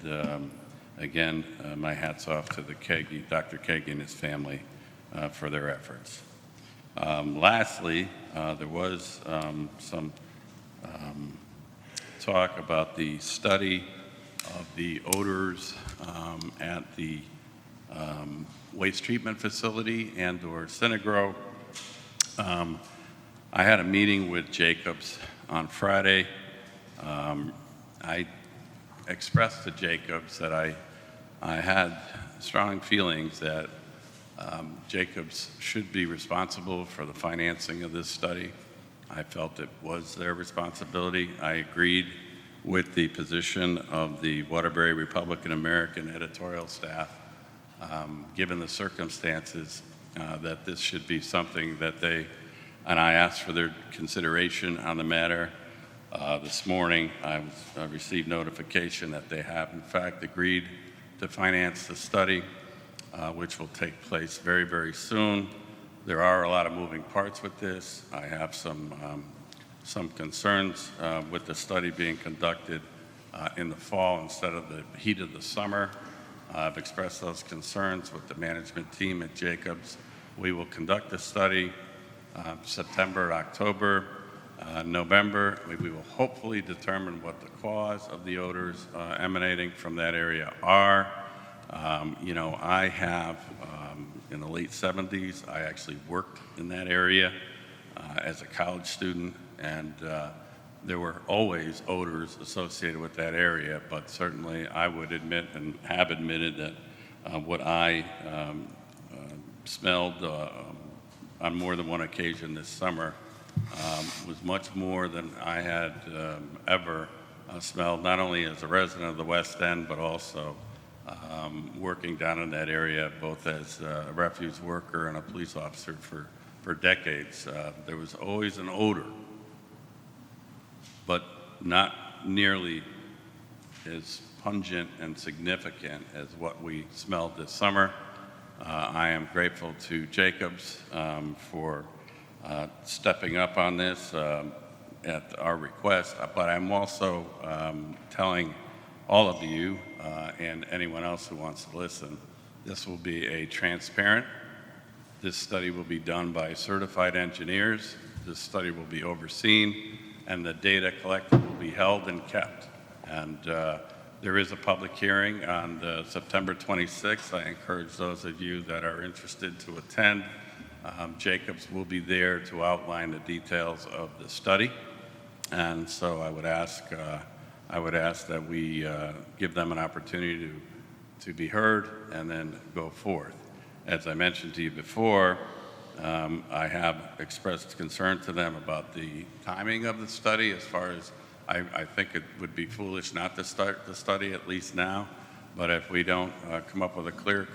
[SPEAKER 13] again, my hat's off to Dr. Kegi and his family for their efforts. Lastly, there was some talk about the study of the odors at the waste treatment facility and/or Synagro. I had a meeting with Jacobs on Friday. I expressed to Jacobs that I had strong feelings that Jacobs should be responsible for the financing of this study. I felt it was their responsibility. I agreed with the position of the Waterbury Republican American editorial staff, given the circumstances, that this should be something that and I asked for their consideration on the matter. This morning, I received notification that they have, in fact, agreed to finance the study, which will take place very, very soon. There are a lot of moving parts with this. I have some concerns with the study being conducted in the fall instead of the heat of the summer. I've expressed those concerns with the management team at Jacobs. We will conduct the study September, October, November. We will hopefully determine what the cause of the odors emanating from that area are. I have, in the late 70s, I actually worked in that area as a college student, and there were always odors associated with that area, but certainly I would admit and have admitted that what I smelled on more than one occasion this summer was much more than I had ever smelled, not only as a resident of the West End, but also working down in that area, both as a refuse worker and a police officer for decades. There was always an odor, but not nearly as pungent and significant as what we smelled this summer. I am grateful to Jacobs for stepping up on this at our request, but I'm also telling all of you and anyone else who wants to listen, this will be a transparent This study will be done by certified engineers. This study will be overseen, and the data collected will be held and kept. And there is a public hearing on September 26th. I encourage those of you that are interested to attend. Jacobs will be there to outline the details of the study. And so I would ask that we give them an opportunity to be heard and then go forth. As I mentioned to you before, I have expressed concern to them about the timing of the study. As far as I think it would be foolish not to start the study at least now, but if we don't come up with a clear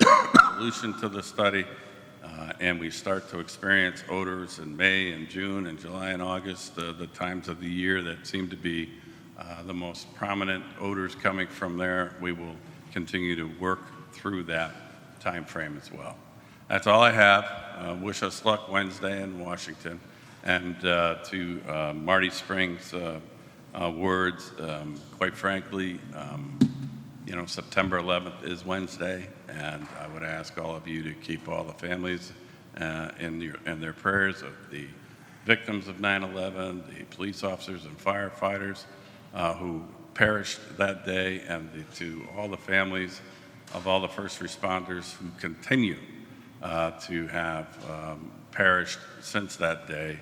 [SPEAKER 13] solution to the study and we start to experience odors in May and June and July and August, the times of the year that seem to be the most prominent odors coming from there, we will continue to work through that time frame as well. That's all I have. Wish us luck Wednesday in Washington. And to Marty Spring's words, quite frankly, September 11th is Wednesday, and I would ask all of you to keep all the families in their prayers of the victims of 9/11, the police officers and firefighters who perished that day, and to all the families of all the first responders who continue to have perished since that day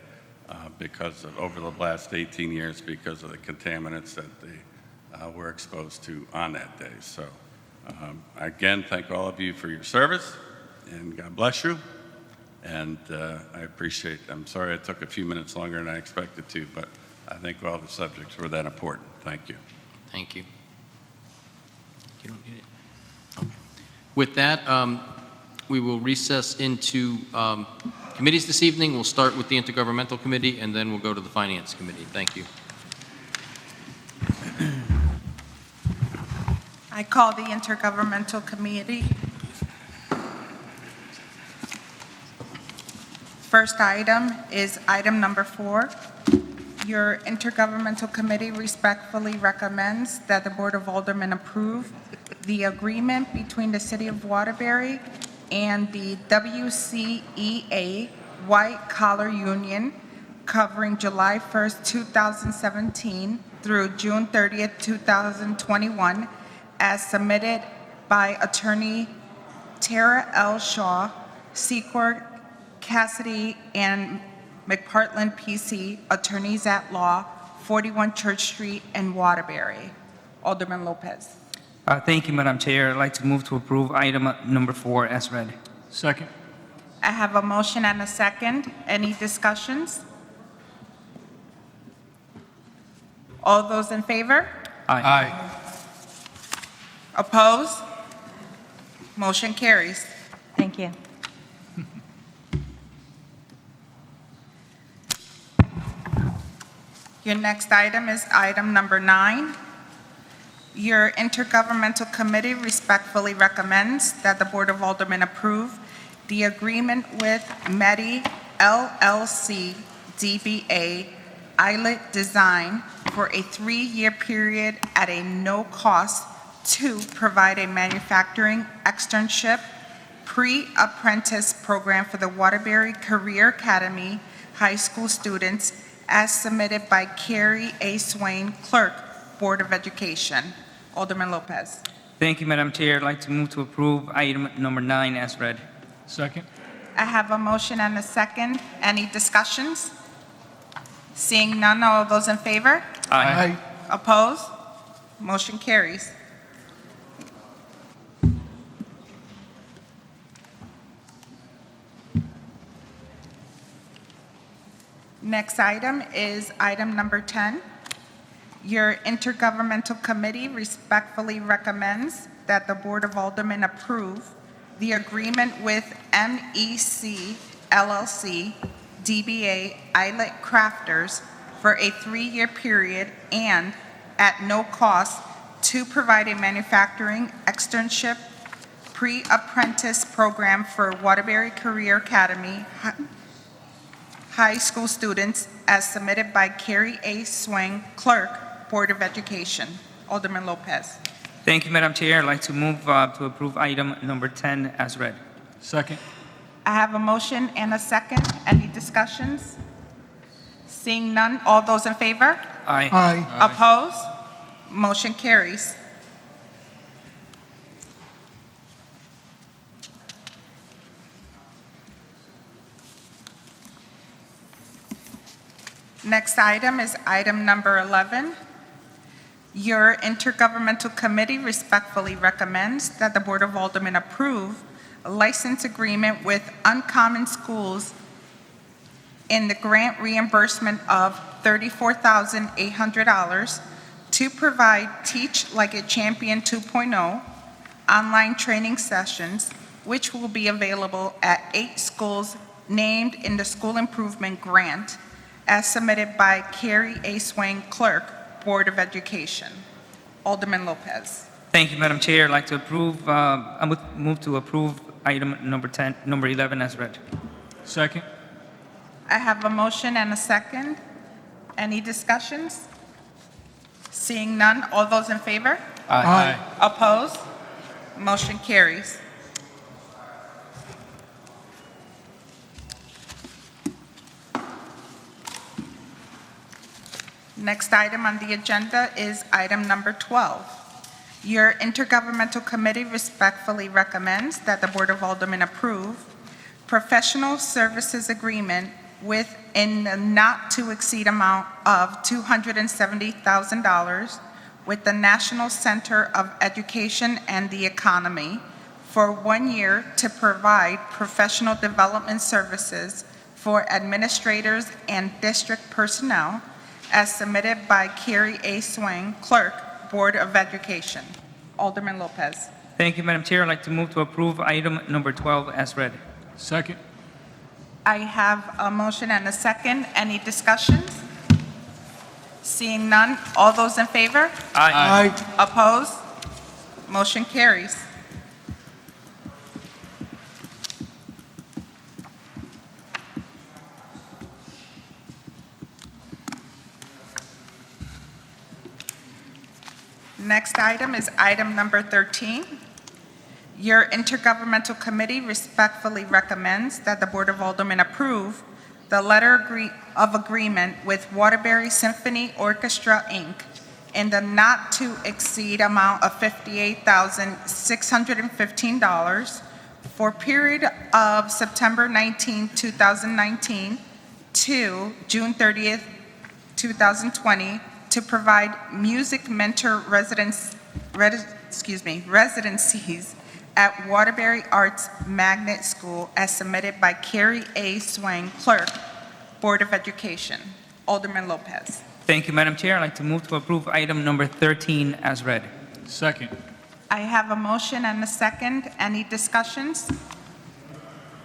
[SPEAKER 13] because of, over the last 18 years, because of the contaminants that they were exposed to on that day. So again, thank all of you for your service, and God bless you. And I appreciate, I'm sorry it took a few minutes longer than I expected to, but I think all the subjects were that important. Thank you.
[SPEAKER 1] Thank you. You don't need it. Okay. With that, we will recess into committees this evening. We'll start with the Intergovernmental Committee, and then we'll go to the Finance Committee. Thank you.
[SPEAKER 14] I call the Intergovernmental Committee. First item is item number 4. Your Intergovernmental Committee respectfully recommends that the Board of Aldermen approve the agreement between the City of Waterbury and the WCEA White Collar Union covering July 1st, 2017 through June 30th, 2021, as submitted by Attorney Tara L. Shaw, Secor, Cassidy, and McPartland, PC, Attorneys at Law, 41 Church Street in Waterbury. Alderman Lopez.
[SPEAKER 15] Thank you, Madam Chair. I'd like to move to approve item number 4 as read.
[SPEAKER 6] Second.
[SPEAKER 14] I have a motion and a second. Any discussions? All those in favor?
[SPEAKER 15] Aye.
[SPEAKER 14] Opposed? Motion carries.
[SPEAKER 7] Thank you.
[SPEAKER 14] Your next item is item number 9. Your Intergovernmental Committee respectfully recommends that the Board of Aldermen approve the agreement with Medi LLC DBA Islet Design for a 3-year period at a no cost to provide a manufacturing externship pre-apprentice program for the Waterbury Career Academy high school students as submitted by Carrie A. Swain, Clerk, Board of Education. Alderman Lopez.
[SPEAKER 15] Thank you, Madam Chair. I'd like to move to approve item number 9 as read.
[SPEAKER 6] Second.
[SPEAKER 14] I have a motion and a second. Any discussions? Seeing none, all those in favor?
[SPEAKER 15] Aye.
[SPEAKER 14] Opposed? Motion carries. Next item is item number 10. Your Intergovernmental Committee respectfully recommends that the Board of Aldermen approve the agreement with MEC LLC DBA Islet Crafters for a 3-year period and at no cost to provide a manufacturing externship pre-apprentice program for Waterbury Career Academy high school students as submitted by Carrie A. Swing, Clerk, Board of Education. Alderman Lopez.
[SPEAKER 15] Thank you, Madam Chair. I'd like to move to approve item number 10 as read.
[SPEAKER 6] Second.
[SPEAKER 14] I have a motion and a second. Any discussions? Seeing none, all those in favor?
[SPEAKER 15] Aye.
[SPEAKER 14] Opposed? Motion carries. Next item is item number 11. Your Intergovernmental Committee respectfully recommends that the Board of Aldermen approve a license agreement with Uncommon Schools in the grant reimbursement of $34,800 to provide Teach Like a Champion 2.0 online training sessions, which will be available at 8 schools named in the School Improvement Grant, as submitted by Carrie A. Swain, Clerk, Board of Education. Alderman Lopez.
[SPEAKER 15] Thank you, Madam Chair. I'd like to approve, I would move to approve item number 11 as read.
[SPEAKER 6] Second.
[SPEAKER 14] I have a motion and a second. Any discussions? Seeing none, all those in favor?
[SPEAKER 6] Aye.
[SPEAKER 14] Opposed? Motion carries. Next item on the agenda is item number 12. Your Intergovernmental Committee respectfully recommends that the Board of Aldermen approve professional services agreement with in the not-to-exceed amount of $270,000 with the National Center of Education and the Economy for 1 year to provide professional development services for administrators and district personnel, as submitted by Carrie A. Swain, Clerk, Board of Education. Alderman Lopez.
[SPEAKER 15] Thank you, Madam Chair. I'd like to move to approve item number 12 as read.
[SPEAKER 6] Second.
[SPEAKER 14] I have a motion and a second. Any discussions? Seeing none, all those in favor?
[SPEAKER 15] Aye.
[SPEAKER 14] Opposed? Motion carries. Next item is item number 13. Your Intergovernmental Committee respectfully recommends that the Board of Aldermen approve the letter of agreement with Waterbury Symphony Orchestra, Inc. in the not-to-exceed amount of $58,615 for a period of September 19, 2019 to June 30th, 2020 to provide music mentor residencies at Waterbury Arts Magnet School, as submitted by Carrie A. Swain, Clerk, Board of Education. Alderman Lopez.
[SPEAKER 15] Thank you, Madam Chair. I'd like to move to approve item number 13 as read.
[SPEAKER 6] Second.
[SPEAKER 14] I have a motion and a second. Any discussions?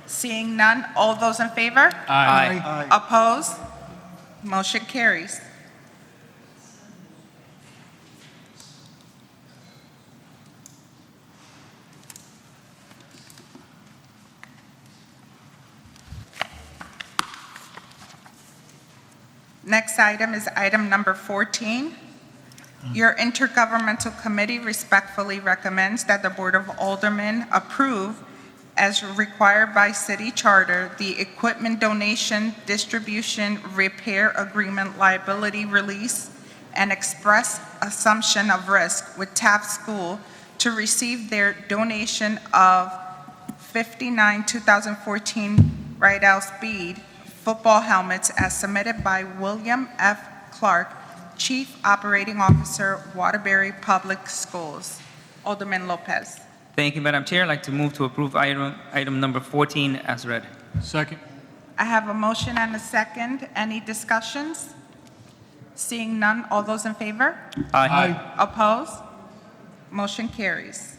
[SPEAKER 14] Seeing none, all those in favor?
[SPEAKER 15] Aye.
[SPEAKER 14] Opposed? Motion carries. Next item is item number 14. Your Intergovernmental Committee respectfully recommends that the Board of Aldermen approve, as required by City Charter, the equipment donation, distribution, repair agreement liability release, and express assumption of risk with Taft School to receive their donation of 59 2014 Rydell Speed football helmets, as submitted by William F. Clark, Chief Operating Officer, Waterbury Public Schools. Alderman Lopez.
[SPEAKER 15] Thank you, Madam Chair. I'd like to move to approve item number 14 as read.
[SPEAKER 6] Second.
[SPEAKER 14] I have a motion and a second. Any discussions? Seeing none, all those in favor?
[SPEAKER 15] Aye.
[SPEAKER 14] Opposed? Motion carries.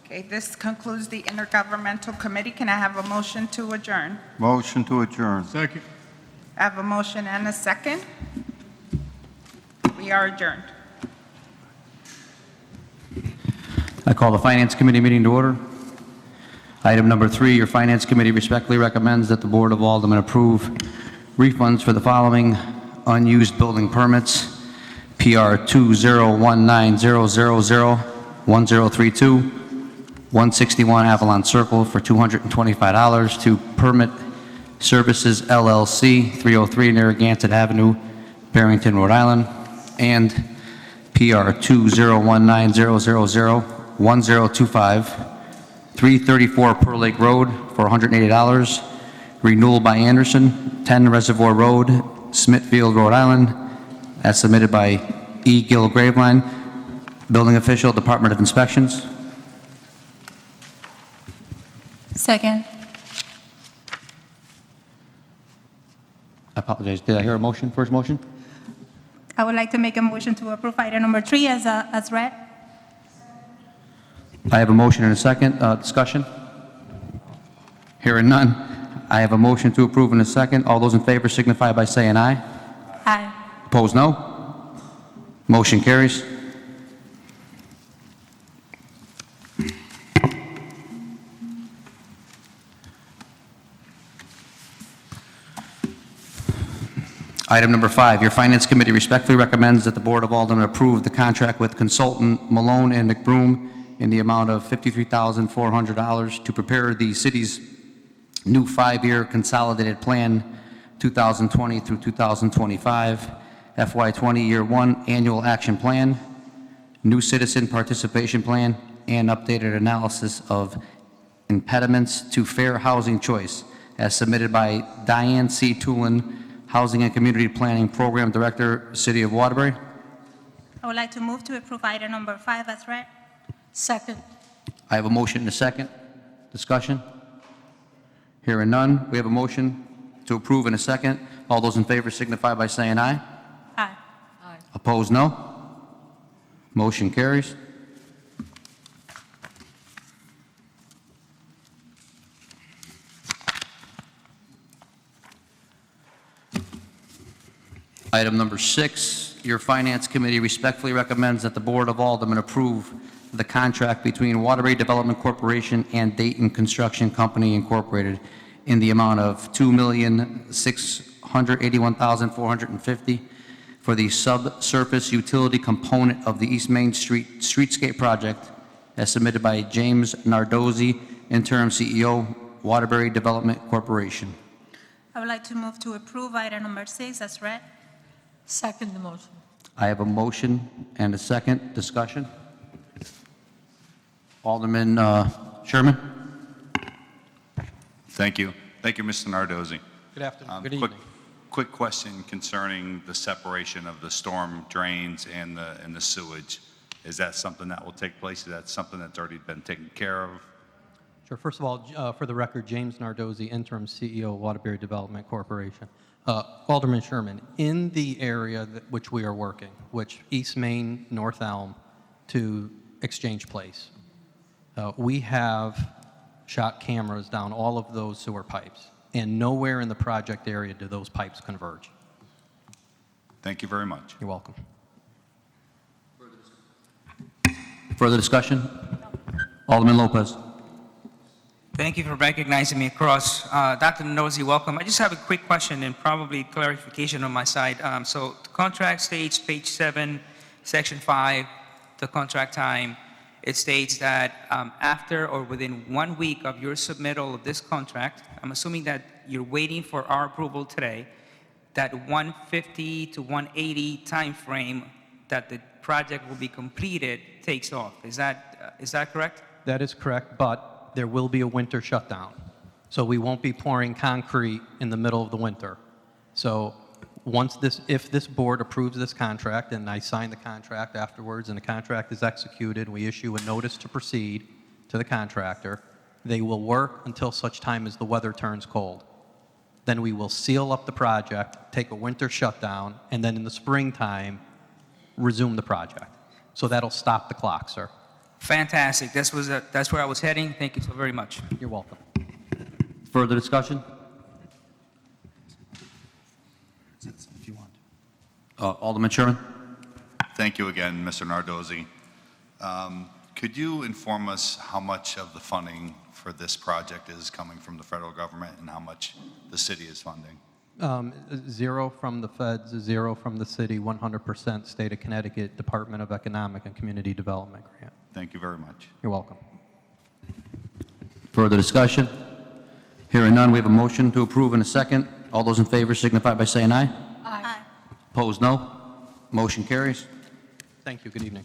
[SPEAKER 14] Okay, this concludes the Intergovernmental Committee. Can I have a motion to adjourn?
[SPEAKER 3] Motion to adjourn.
[SPEAKER 6] Second.
[SPEAKER 14] I have a motion and a second. We are adjourned.
[SPEAKER 16] I call the Finance Committee meeting to order. Item number 3, your Finance Committee respectfully recommends that the Board of Aldermen approve refunds for the following unused building permits: PR 20190001032, 161 Avalon Circle for $225 to Permit Services LLC, 303 Narragansett Avenue, Barrington, Rhode Island, and PR 20190001025, 334 Pearl Lake Road for $180, renewal by Anderson, 10 Reservoir Road, Smithfield, Rhode Island, as submitted by E. Gill Graveline, Building Official, Department of Inspections.
[SPEAKER 17] Second.
[SPEAKER 16] I apologize, did I hear a motion, first motion?
[SPEAKER 17] I would like to make a motion to approve item number 3 as read.
[SPEAKER 16] I have a motion and a second. Discussion? Hearing none. I have a motion to approve in a second. All those in favor signify by saying aye.
[SPEAKER 17] Aye.
[SPEAKER 16] Opposed, no. Motion carries. Item number 5, your Finance Committee respectfully recommends that the Board of Aldermen approve the contract with consultant Malone and McBroom in the amount of $53,400 to prepare the city's new 5-year consolidated plan, 2020 through 2025, FY20 Year 1 Annual Action Plan, new citizen participation plan, and updated analysis of impediments to fair housing choice, as submitted by Diane C. Tulin, Housing and Community Planning Program Director, City of Waterbury.
[SPEAKER 17] I would like to move to approve item number 5 as read. Second.
[SPEAKER 16] I have a motion and a second. Discussion? Hearing none, we have a motion to approve in a second. All those in favor signify by saying aye.
[SPEAKER 17] Aye.
[SPEAKER 16] Opposed, no. Motion carries. Item number 6, your Finance Committee respectfully recommends that the Board of Aldermen approve the contract between Waterbury Development Corporation and Dayton Construction Company Incorporated in the amount of $2,681,450 for the subsurface utility component of the East Main Street Streetscape project, as submitted by James Nardozzi, Interim CEO, Waterbury Development Corporation.
[SPEAKER 17] I would like to move to approve item number 6 as read. Second the motion.
[SPEAKER 16] I have a motion and a second. Discussion? Alderman Sherman?
[SPEAKER 18] Thank you. Thank you, Mr. Nardozzi.
[SPEAKER 1] Good afternoon. Good
[SPEAKER 18] Quick,
[SPEAKER 1] evening.
[SPEAKER 18] quick question concerning the separation of the storm drains and the sewage. Is that something that will take place? Is that something that's already been taken care of?
[SPEAKER 19] Sure. First of all, for the record, James Nardozzi, Interim CEO, Waterbury Development Corporation. Alderman Sherman, in the area which we are working, which East Main, North Elm to Exchange Place, we have shot cameras down all of those sewer pipes, and nowhere in the project area do those pipes converge.
[SPEAKER 18] Thank you very much.
[SPEAKER 19] You're welcome.
[SPEAKER 16] Further discussion? Alderman Lopez.
[SPEAKER 15] Thank you for recognizing me across. Dr. Nardozzi, welcome. I just have a quick question and probably clarification on my side. So the contract states, page 7, section 5, the contract time, it states that after or within 1 week of your submittal of this contract, I'm assuming that you're waiting for our approval today, that 150 to 180 time frame that the project will be completed takes off. Is that correct?
[SPEAKER 19] That is correct, but there will be a winter shutdown. So we won't be pouring concrete in the middle of the winter. So if this board approves this contract, and I sign the contract afterwards, and the contract is executed, we issue a notice to proceed to the contractor, they will work until such time as the weather turns cold. Then we will seal up the project, take a winter shutdown, and then in the springtime, resume the project. So that'll stop the clock, sir.
[SPEAKER 15] Fantastic. That's where I was heading. Thank you so very much.
[SPEAKER 19] You're welcome.
[SPEAKER 16] Further discussion?
[SPEAKER 18] If you want.
[SPEAKER 16] Alderman Sherman?
[SPEAKER 18] Thank you again, Mr. Nardozzi. Could you inform us how much of the funding for this project is coming from the federal government and how much the city is funding?
[SPEAKER 19] Zero from the feds, zero from the city, 100% State of Connecticut Department of Economic and Community Development grant.
[SPEAKER 18] Thank you very much.
[SPEAKER 19] You're welcome.
[SPEAKER 16] Further discussion? Hearing none, we have a motion to approve in a second. All those in favor signify by saying aye.
[SPEAKER 17] Aye.
[SPEAKER 16] Opposed, no. Motion carries.
[SPEAKER 19] Thank you. Good evening.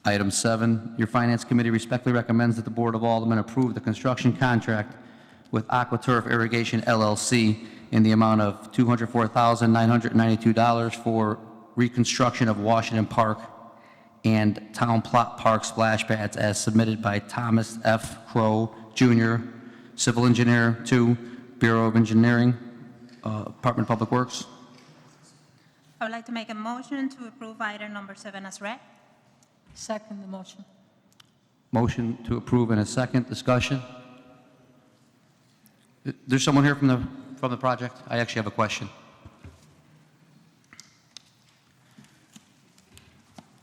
[SPEAKER 16] Item 7, your Finance Committee respectfully recommends that the Board of Aldermen approve the construction contract with AquaTurf Irrigation LLC in the amount of $204,992 for reconstruction of Washington Park and Town Plot Park splash pads as submitted by Thomas F. Crow, Jr., Civil Engineer 2, Bureau of Engineering, Department of Public Works.
[SPEAKER 17] I would like to make a motion to approve item number 7 as read. Second the motion.
[SPEAKER 16] Motion to approve in a second. Discussion? There's someone here from the project? I actually have a question.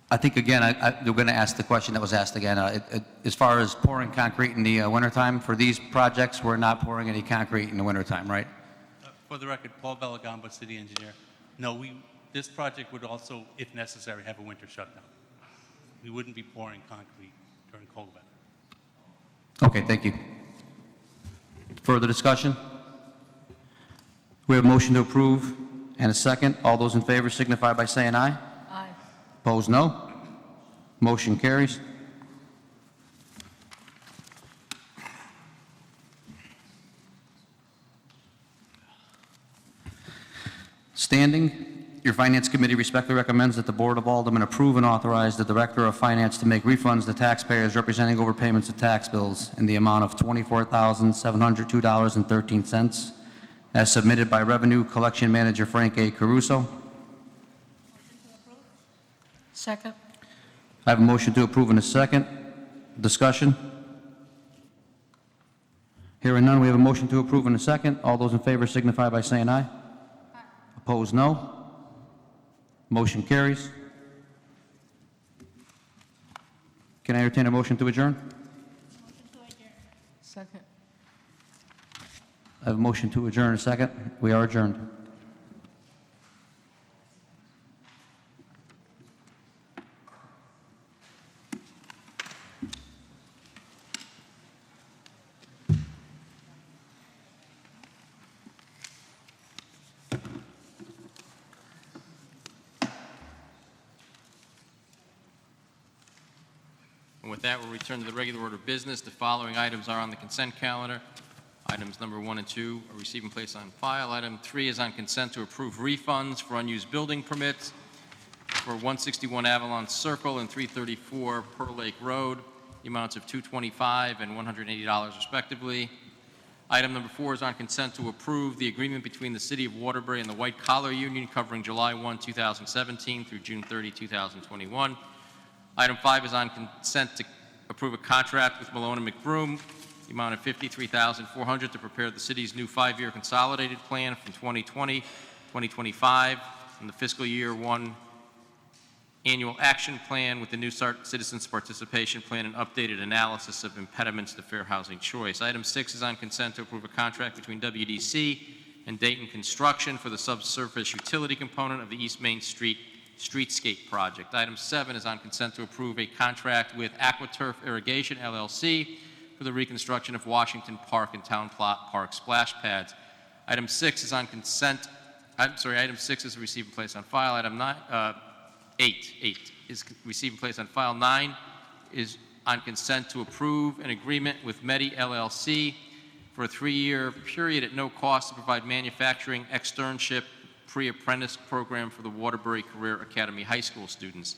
[SPEAKER 16] I think, again, you're going to ask the question that was asked again. As far as pouring concrete in the wintertime, for these projects, we're not pouring any concrete in the wintertime, right?
[SPEAKER 20] For the record, Paul Belagamba, City Engineer. No, this project would also, if necessary, have a winter shutdown. We wouldn't be pouring concrete during cold weather.
[SPEAKER 16] Okay, thank you. Further discussion? We have a motion to approve and a second. All those in favor signify by saying aye.
[SPEAKER 17] Aye.
[SPEAKER 16] Opposed, no. Motion carries. Standing, your Finance Committee respectfully recommends that the Board of Aldermen approve and authorize the Director of Finance to make refunds to taxpayers representing overpayments of tax bills in the amount of $24,702.13 as submitted by Revenue Collection Manager Frank A. Caruso.
[SPEAKER 17] Second.
[SPEAKER 16] I have a motion to approve in a second. Discussion? Hearing none, we have a motion to approve in a second. All those in favor signify by saying aye. Opposed, no. Motion carries. Can I entertain a motion to adjourn?
[SPEAKER 17] Second.
[SPEAKER 16] I have a motion to adjourn in a second. We are adjourned.
[SPEAKER 1] And with that, we'll return to the regular order of business. The following items are on the consent calendar. Items number 1 and 2 are received and placed on file. Item 3 is on consent to approve refunds for unused building permits for 161 Avalon Circle and 334 Pearl Lake Road, the amounts of $225 and $180 respectively. Item number 4 is on consent to approve the agreement between the City of Waterbury and the White Collar Union covering July 1, 2017 through June 30, 2021. Item 5 is on consent to approve a contract with Malone and McBroom, the amount of $53,400 to prepare the city's new 5-year consolidated plan from 2020-2025 and the fiscal year 1 annual action plan with the new citizens participation plan and updated analysis of impediments to fair housing choice. Item 6 is on consent to approve a contract between WDC and Dayton Construction for the subsurface utility component of the East Main Street Streetscape project. Item 7 is on consent to approve a contract with AquaTurf Irrigation LLC for the reconstruction of Washington Park and Town Plot Park splash pads. Item 6 is on consent. Item 6 is received and placed on file. Item 8 is received and placed on file. 9 is on consent to approve an agreement with Medi LLC for a 3-year period at no cost to provide manufacturing externship pre-apprentice program for the Waterbury Career Academy high school students.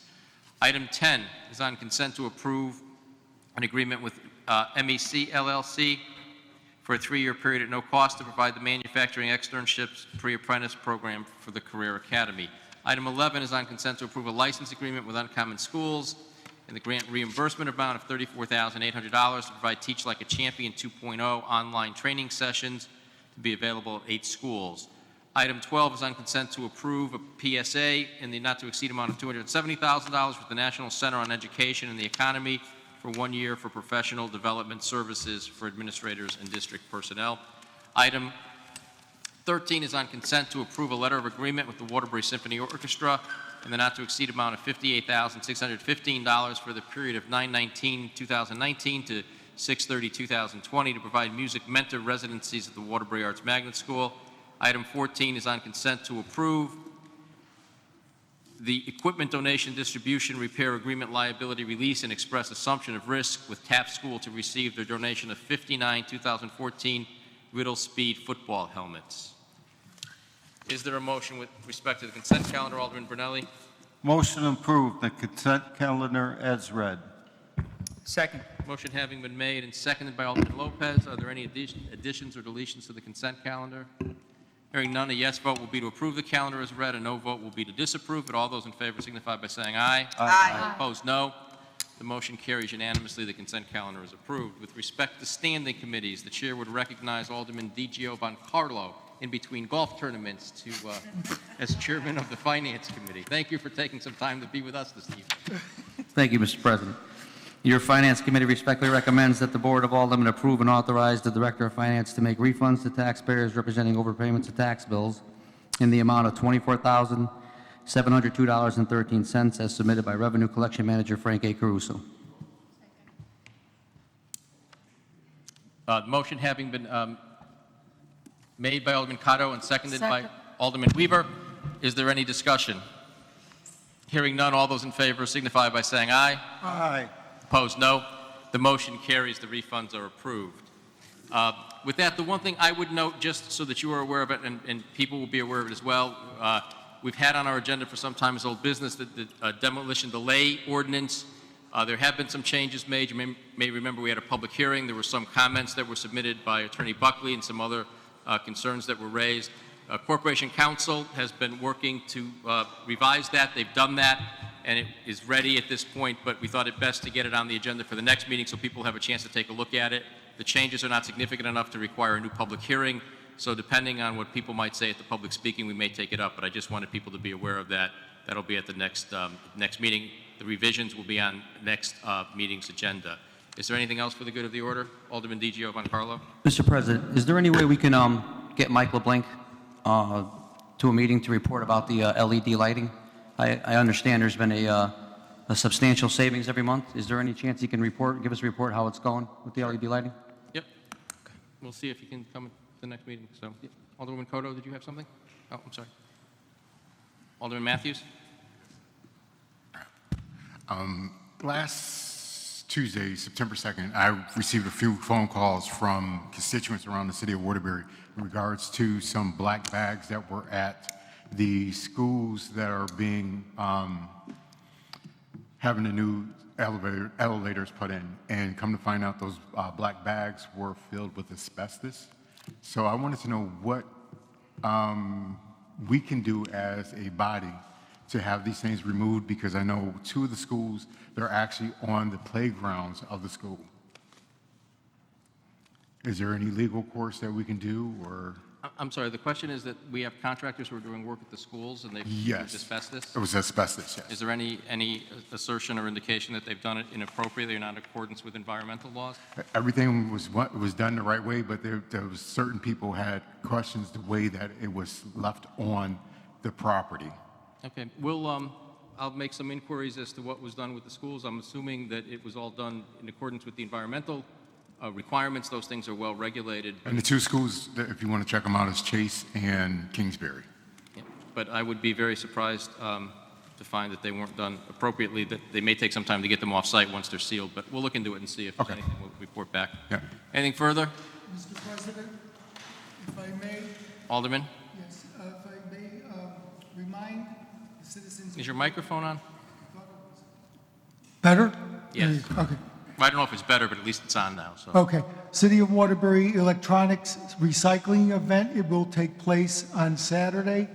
[SPEAKER 1] Item 10 is on consent to approve an agreement with MEC LLC for a 3-year period at no cost to provide the manufacturing externships pre-apprentice program for the Career Academy. Item 11 is on consent to approve a license agreement with Uncommon Schools and the grant reimbursement amount of $34,800 to provide Teach Like a Champion 2.0 online training sessions to be available at 8 schools. Item 12 is on consent to approve a PSA in the not-to-exceed amount of $270,000 with the National Center on Education and the Economy for 1 year for professional development services for administrators and district personnel. Item 13 is on consent to approve a letter of agreement with the Waterbury Symphony Orchestra in the not-to-exceed amount of $58,615 for the period of 9/19/2019 to 6/30/2020 to provide music mentor residencies at the Waterbury Arts Magnet School. Item 14 is on consent to approve the equipment donation, distribution, repair agreement, liability release, and express assumption of risk with TAP School to receive their donation of 59 2014 Riddle Speed football helmets. Is there a motion with respect to the consent calendar, Alderman Brunelli?
[SPEAKER 3] Motion approved, the consent calendar as read.
[SPEAKER 15] Second.
[SPEAKER 1] Motion having been made and seconded by Alderman Lopez, are there any additions or deletions to the consent calendar? Hearing none, a yes vote will be to approve the calendar as read, a no vote will be to disapprove, but all those in favor signify by saying aye.
[SPEAKER 14] Aye.
[SPEAKER 1] Opposed, no. The motion carries unanimously. The consent calendar is approved. With respect to standing committees, the chair would recognize Alderman Di Giovancarlo in between golf tournaments to as chairman of the Finance Committee. Thank you for taking some time to be with us this evening.
[SPEAKER 16] Thank you, Mr. President. Your Finance Committee respectfully recommends that the Board of Aldermen approve and authorize the Director of Finance to make refunds to taxpayers representing overpayments of tax bills in the amount of $24,702.13 as submitted by Revenue Collection Manager Frank A. Caruso.
[SPEAKER 1] Motion having been made by Alderman Cotto and seconded by Alderman Weaver. Is there any discussion? Hearing none, all those in favor signify by saying aye.
[SPEAKER 3] Aye.
[SPEAKER 1] Opposed, no. The motion carries. The refunds are approved. With that, the one thing I would note, just so that you are aware of it and people will be aware of it as well, we've had on our agenda for some time as old business the demolition delay ordinance. There have been some changes made. You may remember we had a public hearing. There were some comments that were submitted by Attorney Buckley and some other concerns that were raised. Corporation Counsel has been working to revise that. They've done that, and it is ready at this point, but we thought it best to get it on the agenda for the next meeting so people have a chance to take a look at it. The changes are not significant enough to require a new public hearing, so depending on what people might say at the public speaking, we may take it up, but I just wanted people to be aware of that. That'll be at the next meeting. The revisions will be on next meeting's agenda. Is there anything else for the good of the order? Alderman Di Giovancarlo.
[SPEAKER 16] Mr. President, is there any way we can get Mike LeBlanc to a meeting to report about the LED lighting? I understand there's been a substantial savings every month. Is there any chance he can give us a report how it's going with the LED lighting?
[SPEAKER 1] Yep. We'll see if you can come at the next meeting. So, yeah. Alderman Cotto, did you have something? Oh, I'm sorry. Alderman Matthews?
[SPEAKER 21] Last Tuesday, September 2nd, I received a few phone calls from constituents around the city of Waterbury in regards to some black bags that were at the schools that are being, having the new elevators put in. And come to find out those black bags were filled with asbestos. So I wanted to know what we can do as a body to have these things removed, because I know 2 of the schools, they're actually on the playgrounds of the school. Is there any legal course that we can do, or?
[SPEAKER 1] I'm sorry, the question is that we have contractors who are doing work at the schools and they've
[SPEAKER 21] Yes.
[SPEAKER 1] used asbestos?
[SPEAKER 21] It was asbestos, yes.
[SPEAKER 1] Is there any assertion or indication that they've done it inappropriately or not in accordance with environmental laws?
[SPEAKER 21] Everything was done the right way, but there was certain people had questions the way that it was left on the property.
[SPEAKER 1] Okay, I'll make some inquiries as to what was done with the schools. I'm assuming that it was all done in accordance with the environmental requirements. Those things are well regulated.
[SPEAKER 21] And the 2 schools, if you want to check them out, is Chase and Kingsbury.
[SPEAKER 1] Yeah, but I would be very surprised to find that they weren't done appropriately, that they may take some time to get them off-site once they're sealed, but we'll look into it and see if there's anything. We'll report back.
[SPEAKER 21] Yeah.
[SPEAKER 1] Anything further?
[SPEAKER 22] Mr. President, if I may.
[SPEAKER 1] Alderman?
[SPEAKER 22] Yes, if I may remind the citizens.
[SPEAKER 1] Is your microphone on?
[SPEAKER 22] Better?
[SPEAKER 1] Yes.
[SPEAKER 22] Okay.
[SPEAKER 1] I don't know if it's better, but at least it's on now. So.
[SPEAKER 22] Okay. City of Waterbury Electronics Recycling Event. It will take place on Saturday,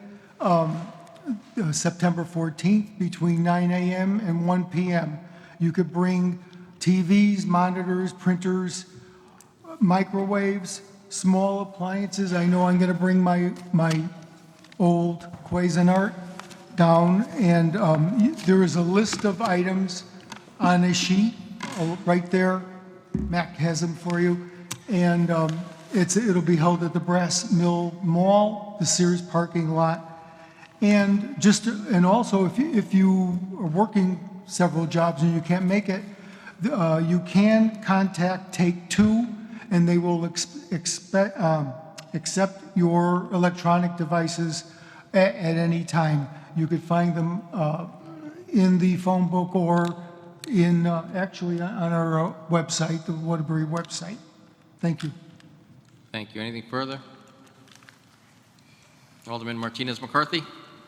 [SPEAKER 22] September 14th, between 9 a.m. and 1 p.m. You could bring TVs, monitors, printers, microwaves, small appliances. I know I'm going to bring my old Cuisinart down, and there is a list of items on a sheet right there. Mac has them for you. And it'll be held at the Brass Mill Mall, the Sears parking lot. And also, if you are working several jobs and you can't make it, you can contact Take Two, and they will accept your electronic devices at any time. You could find them in the phone book or actually on our website, the Waterbury website. Thank you.
[SPEAKER 1] Thank you. Anything further? Alderman Martinez McCarthy?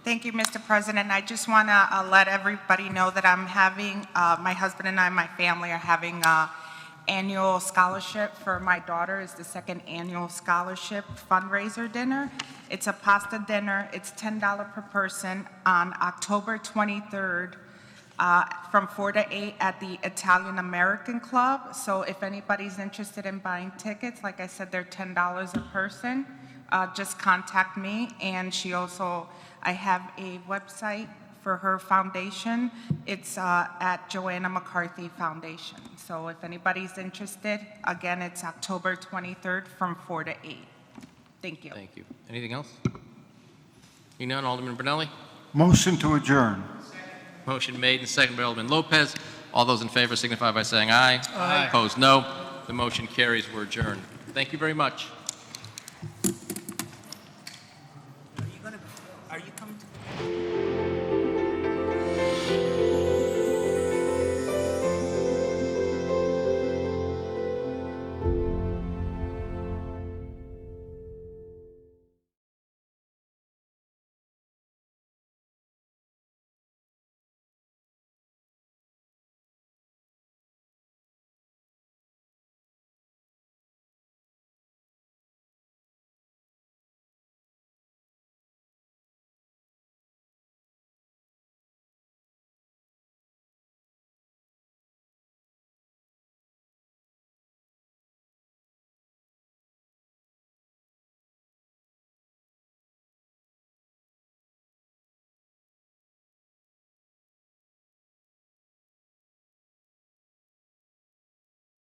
[SPEAKER 14] Thank you, Mr. President. I just want to let everybody know that I'm having, my husband and I, my family are having an annual scholarship for my daughter. It's the second annual scholarship fundraiser dinner. It's a pasta dinner. It's $10 per person on October 23rd from 4 to 8 at the Italian American Club. So if anybody's interested in buying tickets, like I said, they're $10 a person. Just contact me. And I have a website for her foundation. It's at Joanna McCarthy Foundation. So if anybody's interested, again, it's October 23rd from 4 to 8. Thank you.
[SPEAKER 1] Thank you. Anything else? Hearing none, Alderman Brunelli?
[SPEAKER 3] Motion to adjourn.
[SPEAKER 1] Motion made and seconded by Alderman Lopez. All those in favor signify by saying aye.
[SPEAKER 12] Aye.
[SPEAKER 1] Opposed, no. The motion carries. We're adjourned. Thank you very much.